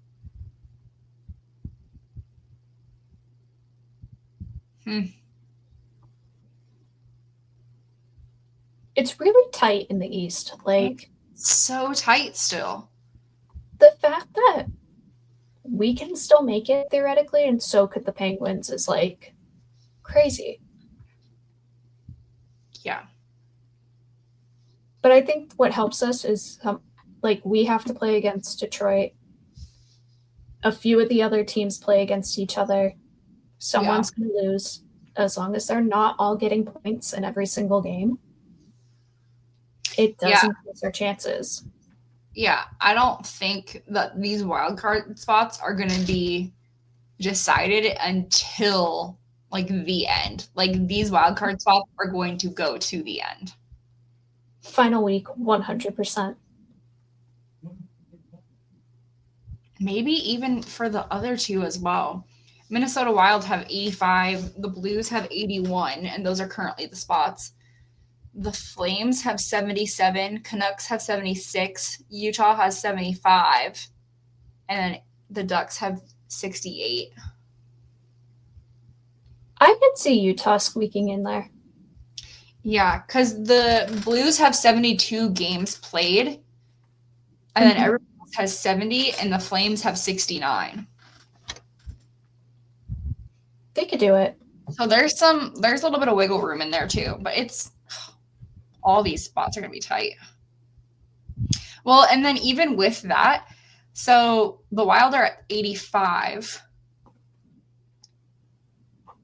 Speaker 2: It's really tight in the East. Like,
Speaker 1: So tight still.
Speaker 2: the fact that we can still make it theoretically, and so could the Penguins, is like crazy.
Speaker 1: Yeah.
Speaker 2: But I think what helps us is like we have to play against Detroit. A few of the other teams play against each other. Someone's going to lose as long as they're not all getting points in every single game. It does increase our chances.
Speaker 1: Yeah, I don't think that these wild card spots are going to be decided until like the end. Like these wild card spots are going to go to the end.
Speaker 2: Final week, 100%.
Speaker 1: Maybe even for the other two as well. Minnesota Wild have 85. The Blues have 81, and those are currently the spots. The Flames have 77. Canucks have 76. Utah has 75. And then the Ducks have 68.
Speaker 2: I could see Utah squeaking in there.
Speaker 1: Yeah, because the Blues have 72 games played, and then everyone else has 70, and the Flames have 69.
Speaker 2: They could do it.
Speaker 1: So there's a little bit of wiggle room in there too, but it's all these spots are going to be tight. Well, and then even with that, so the Wild are at 85.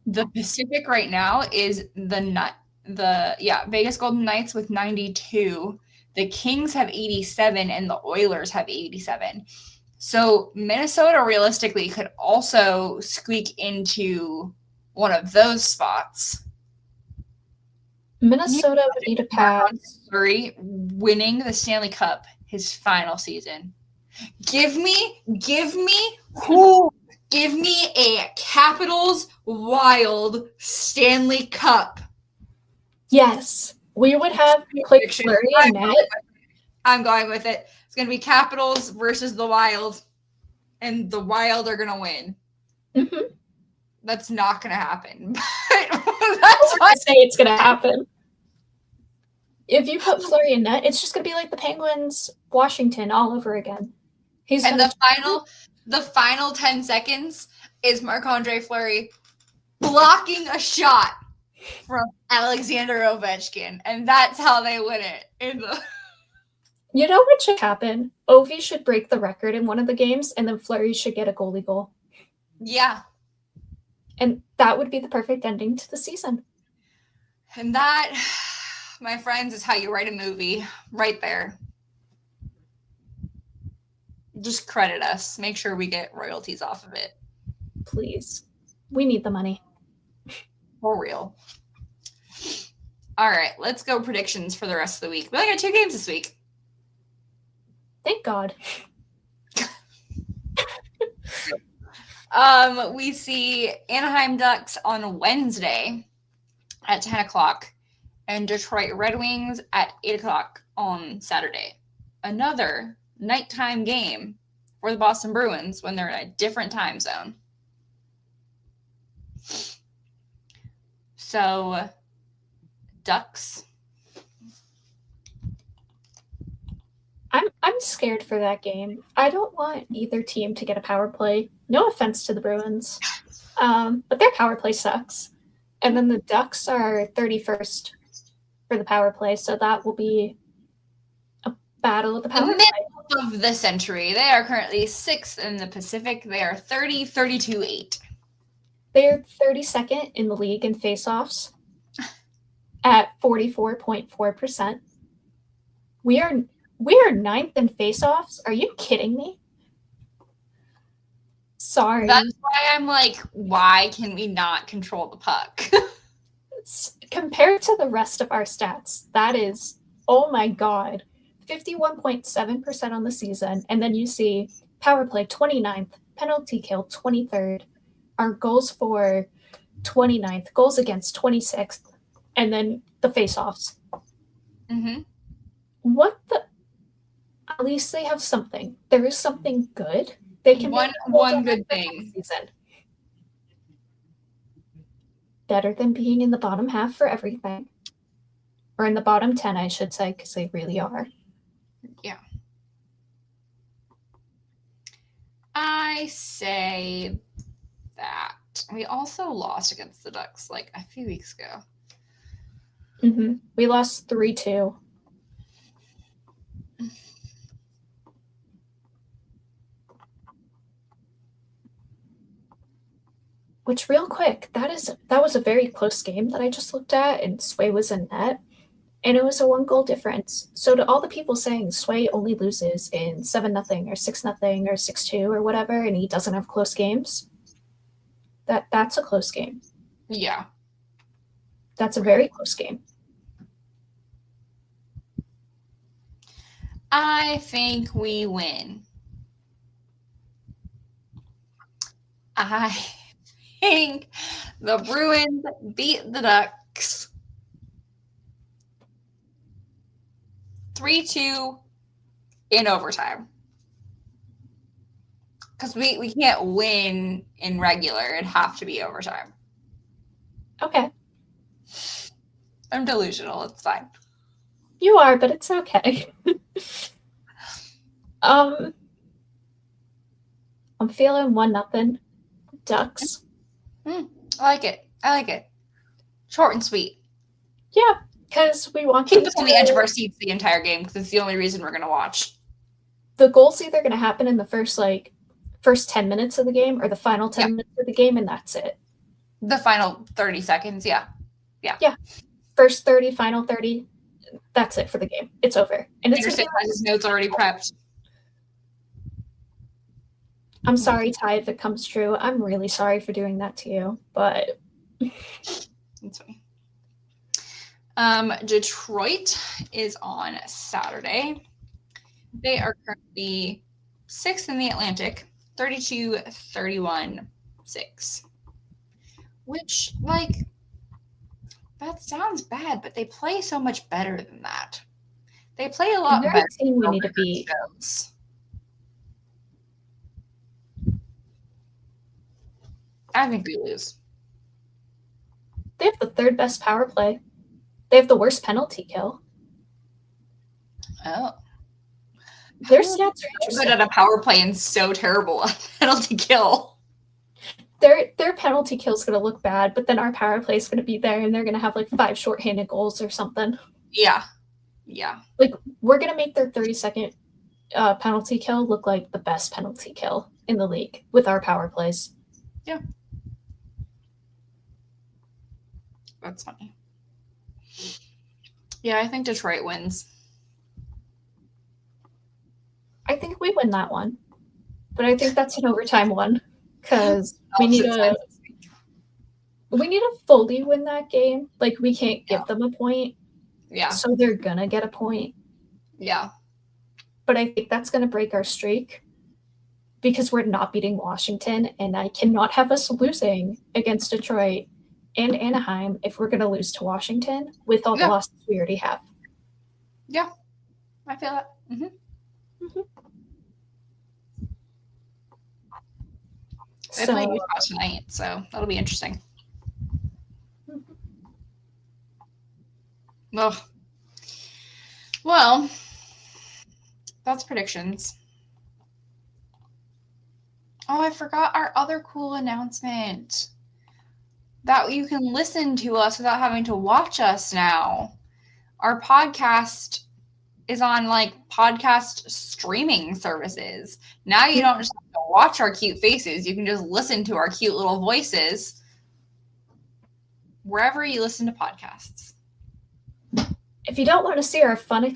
Speaker 1: The Pacific right now is Vegas Golden Knights with 92. The Kings have 87 and the Oilers have 87. So Minnesota realistically could also squeak into one of those spots.
Speaker 2: Minnesota would need a pass.
Speaker 1: Fleury winning the Stanley Cup his final season. Give me a Capitals Wild Stanley Cup.
Speaker 2: Yes. We would have quick Fleury and net.
Speaker 1: I'm going with it. It's going to be Capitals versus the Wild, and the Wild are going to win.
Speaker 2: Mm-hmm.
Speaker 1: That's not going to happen.
Speaker 2: That's why I say it's going to happen. If you put Fleury in net, it's just going to be like the Penguins, Washington, all over again.
Speaker 1: The final 10 seconds is Marc-Andre Fleury blocking a shot from Alexander Ovechkin, and that's how they win it.
Speaker 2: You know what should happen? Ovi should break the record in one of the games, and then Fleury should get a goalie goal.
Speaker 1: Yeah.
Speaker 2: And that would be the perfect ending to the season.
Speaker 1: And that, my friends, is how you write a movie right there. Just credit us. Make sure we get royalties off of it.
Speaker 2: Please. We need the money.
Speaker 1: For real. All right, let's go predictions for the rest of the week. We only got 2 games this week.
Speaker 2: Thank God.
Speaker 1: We see Anaheim Ducks on Wednesday at 10 o'clock and Detroit Red Wings at 8 o'clock on Saturday. Another nighttime game for the Boston Bruins when they're in a different time zone. So, Ducks.
Speaker 2: I'm scared for that game. I don't want either team to get a power play. No offense to the Bruins, but their power play sucks. And then the Ducks are 31st for the power play, so that will be a battle of the power play.
Speaker 1: Of the century. They are currently 6th in the Pacific. They are 32-8.
Speaker 2: They're 32nd in the league in faceoffs at 44.4%. We are 9th in faceoffs. Are you kidding me? Sorry.
Speaker 1: That's why I'm like, why can we not control the puck?
Speaker 2: Compared to the rest of our stats, that is, oh my God, 51.7% on the season. And then you see power play 29th, penalty kill 23rd, our goals for 29th, goals against 26th, and then the face-offs.
Speaker 1: Mm-hmm.
Speaker 2: What the? At least they have something. There is something good. They can
Speaker 1: one good thing.
Speaker 2: Season. Better than being in the bottom half for everything. Or in the bottom 10, I should say, because they really are.
Speaker 1: Yeah. I say that. We also lost against the Ducks like a few weeks ago.
Speaker 2: Mm-hmm. We lost 3-2. Which, real quick, that was a very close game that I just looked at, and Sway was in net, and it was a 1-goal difference. So to all the people saying Sway only loses in 7-0 or 6-0 or 6-2 or whatever, and he doesn't have close games, that's a close game.
Speaker 1: Yeah.
Speaker 2: That's a very close game.
Speaker 1: I think we win. I think the Bruins beat the Ducks 3-2 in overtime. Because we can't win in regular. It'd have to be overtime.
Speaker 2: Okay.
Speaker 1: I'm delusional. It's fine.
Speaker 2: You are, but it's okay. I'm feeling 1-0 Ducks.
Speaker 1: I like it. Short and sweet.
Speaker 2: Yeah, because we want
Speaker 1: Keep
Speaker 2: them
Speaker 1: us on the edge of our seats the entire game because it's the only reason we're going to watch.
Speaker 2: The goal's either going to happen in the first 10 minutes of the game or the final 10 minutes of the game, and that's it.
Speaker 1: The final 30 seconds, yeah.
Speaker 2: First 30, final 30, that's it for the game. It's over. And it's
Speaker 1: Anderson has his notes already prepped.
Speaker 2: I'm sorry, Ty, if it comes true. I'm really sorry for doing that to you, but
Speaker 1: That's fine. Detroit is on Saturday. They are currently 6th in the Atlantic, 32-31-6. Which, like, that sounds bad, but they play so much better than that. They play a lot
Speaker 2: they're
Speaker 1: better.
Speaker 2: a team we need to beat.
Speaker 1: Shows. I think we lose.
Speaker 2: They have the third best power play. They have the worst penalty kill.
Speaker 1: Oh.
Speaker 2: Their stats are
Speaker 1: Good
Speaker 2: interesting.
Speaker 1: at a power play and so terrible at penalty kill.
Speaker 2: Their penalty kill is going to look bad, but then our power play is going to be there, and they're going to have like 5 shorthanded goals or something.
Speaker 1: Yeah.
Speaker 2: Like, we're going to make their 30-second penalty kill look like the best penalty kill in the league with our power plays.
Speaker 1: Yeah. That's funny. Yeah, I think Detroit wins.
Speaker 2: I think we win that one, but I think that's an overtime one because we need to fully win that game. Like, we can't give them a point.
Speaker 1: Yeah.
Speaker 2: So they're going to get a point.
Speaker 1: Yeah.
Speaker 2: But I think that's going to break our streak because we're not beating Washington, and I cannot have us losing against Detroit and Anaheim if we're going to lose to Washington with all the losses we already have.
Speaker 1: Yeah. I feel that. Mm-hmm. They play Utah tonight, so that'll be interesting. Ugh. Well, that's predictions. Oh, I forgot our other cool announcement. That you can listen to us without having to watch us now. Our podcast is on like podcast streaming services. Now you don't just have to watch our cute faces. You can just listen to our cute little voices wherever you listen to podcasts.
Speaker 2: If you don't want to see our fun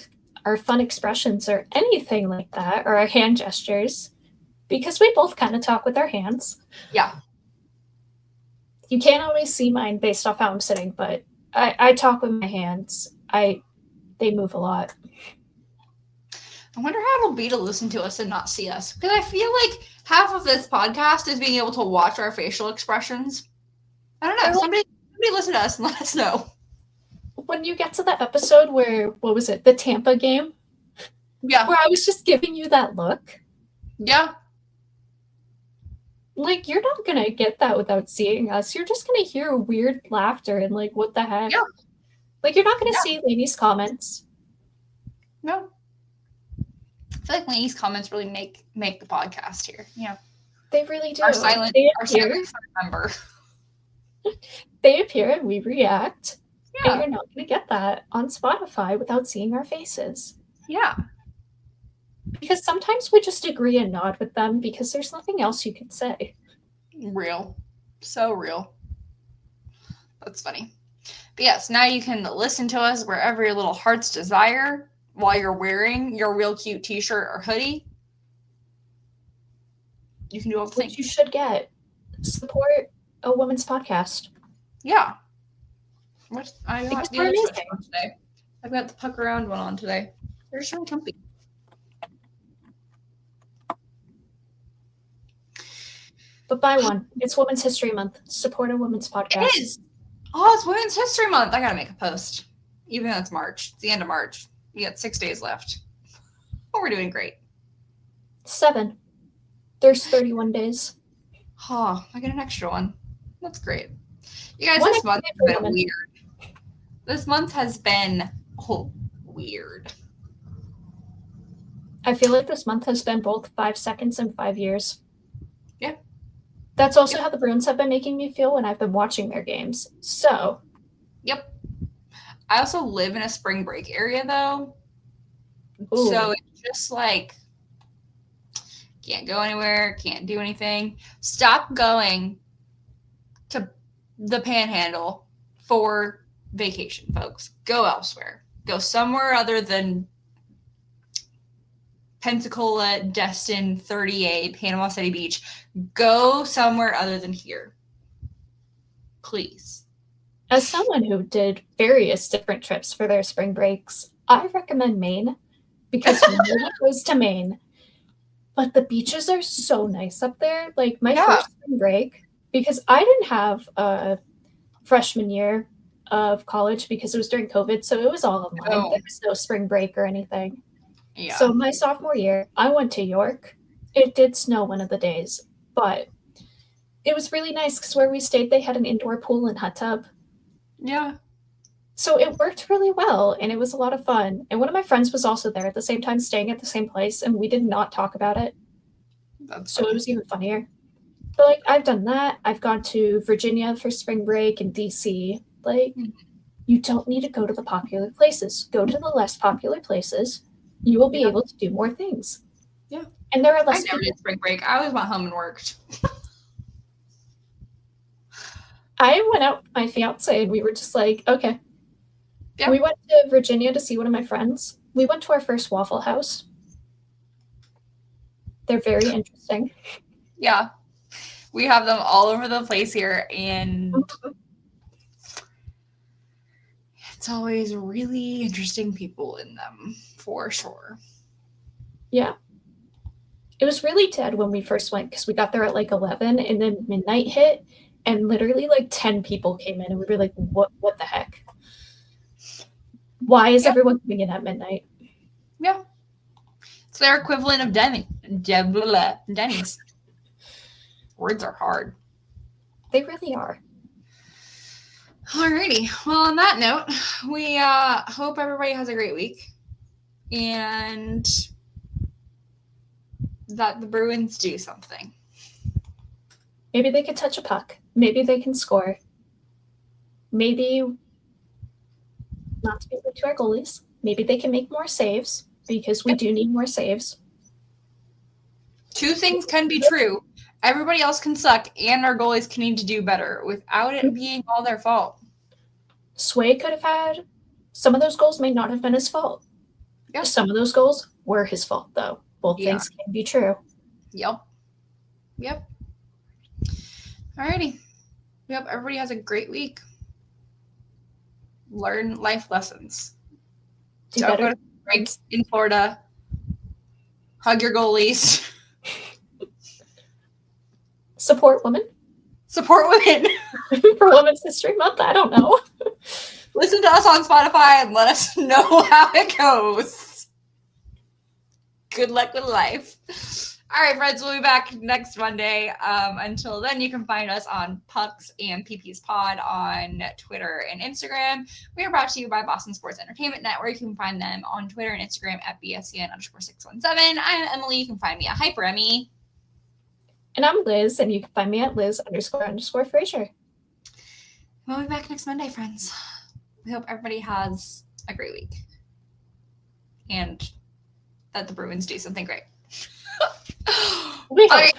Speaker 2: expressions or anything like that, or our hand gestures, because we both kind of talk with our hands.
Speaker 1: Yeah.
Speaker 2: You can't always see mine based off how I'm sitting, but I talk with my hands. They move a lot.
Speaker 1: I wonder how it'll be to listen to us and not see us. Because I feel like half of this podcast is being able to watch our facial expressions. I don't know. Somebody listen to us and let us know.
Speaker 2: When you get to the episode where, what was it, the Tampa game?
Speaker 1: Yeah.
Speaker 2: Where I was just giving you that look.
Speaker 1: Yeah.
Speaker 2: Like, you're not going to get that without seeing us. You're just going to hear weird laughter and like, what the heck?
Speaker 1: Yeah.
Speaker 2: Like, you're not going to see Lainey's comments.
Speaker 1: No. I feel like Lainey's comments really make the podcast here. Yeah.
Speaker 2: They really do.
Speaker 1: Our silent member.
Speaker 2: They appear and we react.
Speaker 1: Yeah.
Speaker 2: And you're not going to get that on Spotify without seeing our faces.
Speaker 1: Yeah.
Speaker 2: Because sometimes we just agree and nod with them because there's nothing else you could say.
Speaker 1: Real. So real. That's funny. But yes, now you can listen to us wherever your little heart's desire while you're wearing your real cute t-shirt or hoodie. You can do all the things.
Speaker 2: Which you should get. Support a woman's podcast.
Speaker 1: Yeah. I
Speaker 2: Because
Speaker 1: got the
Speaker 2: they're
Speaker 1: other sweatshirt
Speaker 2: amazing.
Speaker 1: on today. I've got the puck around one on today. They're just really comfy.
Speaker 2: But buy one. It's Women's History Month. Support a women's podcast.
Speaker 1: It is. Oh, it's Women's History Month. I gotta make a post. Even though it's March. It's the end of March. We got 6 days left. Oh, we're doing great.
Speaker 2: 7. There's 31 days.
Speaker 1: Oh, I get an extra one. That's great. You guys,
Speaker 2: One
Speaker 1: this
Speaker 2: extra
Speaker 1: month
Speaker 2: day
Speaker 1: has
Speaker 2: for
Speaker 1: been
Speaker 2: women.
Speaker 1: weird. This month has been weird.
Speaker 2: I feel like this month has been both 5 seconds and 5 years.
Speaker 1: Yeah.
Speaker 2: That's also how the Bruins have been making me feel when I've been watching their games. So,
Speaker 1: Yep. I also live in a spring break area though.
Speaker 2: ooh,
Speaker 1: So it's just like can't go anywhere, can't do anything. Stop going to the Panhandle for vacation, folks. Go elsewhere. Go somewhere other than Pensacola, Destin, 38, Panama City Beach. Go somewhere other than here. Please.
Speaker 2: as someone who did various different trips for their spring breaks, I recommend Maine because no one goes to Maine. But the beaches are so nice up there. Like my
Speaker 1: Yeah.
Speaker 2: first spring break, because I didn't have a freshman year of college because it was during COVID, so it was all online.
Speaker 1: Oh.
Speaker 2: There was no spring break or anything.
Speaker 1: Yeah.
Speaker 2: So my sophomore year, I went to York. It did snow one of the days, but it was really nice because where we stayed, they had an indoor pool and hot tub.
Speaker 1: Yeah.
Speaker 2: So it worked really well, and it was a lot of fun. And one of my friends was also there at the same time, staying at the same place, and we did not talk about it.
Speaker 1: That's
Speaker 2: So it was even funnier. But like I've done that. I've gone to Virginia for spring break and DC. Like you don't need to go to the popular places. Go to the less popular places. You will be
Speaker 1: Yeah.
Speaker 2: able to do more things.
Speaker 1: Yeah.
Speaker 2: And there are
Speaker 1: I
Speaker 2: less
Speaker 1: never
Speaker 2: people.
Speaker 1: did spring break. I always went home and worked.
Speaker 2: I went out with my fiance and we were just like, okay.
Speaker 1: Yeah.
Speaker 2: We went to Virginia to see one of my friends. We went to our first Waffle House. They're very interesting.
Speaker 1: Yeah. We have them all over the place here, and it's always really interesting people in them, for sure.
Speaker 2: Yeah. It was really dead when we first went because we got there at like 11 and then midnight hit and literally like 10 people came in and we were like, what the heck? Why is everyone coming in at midnight?
Speaker 1: Yeah. It's their equivalent of Denny's. Words are hard.
Speaker 2: They really are.
Speaker 1: Alrighty. Well, on that note, we hope everybody has a great week and that the Bruins do something.
Speaker 2: Maybe they could touch a puck. Maybe they can score. Maybe not to be rude to our goalies. Maybe they can make more saves because we do need more saves.
Speaker 1: Two things can be true. Everybody else can suck, and our goalies can need to do better without it being all their fault.
Speaker 2: Sway could have had some of those goals may not have been his fault.
Speaker 1: Yep.
Speaker 2: Some of those goals were his fault, though. Both
Speaker 1: Yeah.
Speaker 2: things can be true.
Speaker 1: Yep. Alrighty. We hope everybody has a great week. Learn life lessons.
Speaker 2: Do
Speaker 1: Don't
Speaker 2: better.
Speaker 1: go to breaks in Florida. Hug your goalies.
Speaker 2: Support women
Speaker 1: Support women.
Speaker 2: for Women's History Month. I don't know.
Speaker 1: Listen to us on Spotify and let us know how it goes. Good luck with life. All right, friends, we'll be back next Monday. Until then, you can find us on Pucks and PP's Pod on Twitter and Instagram. We are brought to you by Boston Sports Entertainment Network. You can find them on Twitter and Instagram at BSCN_617. I'm Emily. You can find me at HyperEmmy.
Speaker 2: And I'm Liz, and you can find me at Liz__Fraser.
Speaker 1: We'll be back next Monday, friends. We hope everybody has a great week. And that the Bruins do something great.
Speaker 2: We hope.
Speaker 1: All right.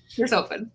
Speaker 1: Here's open.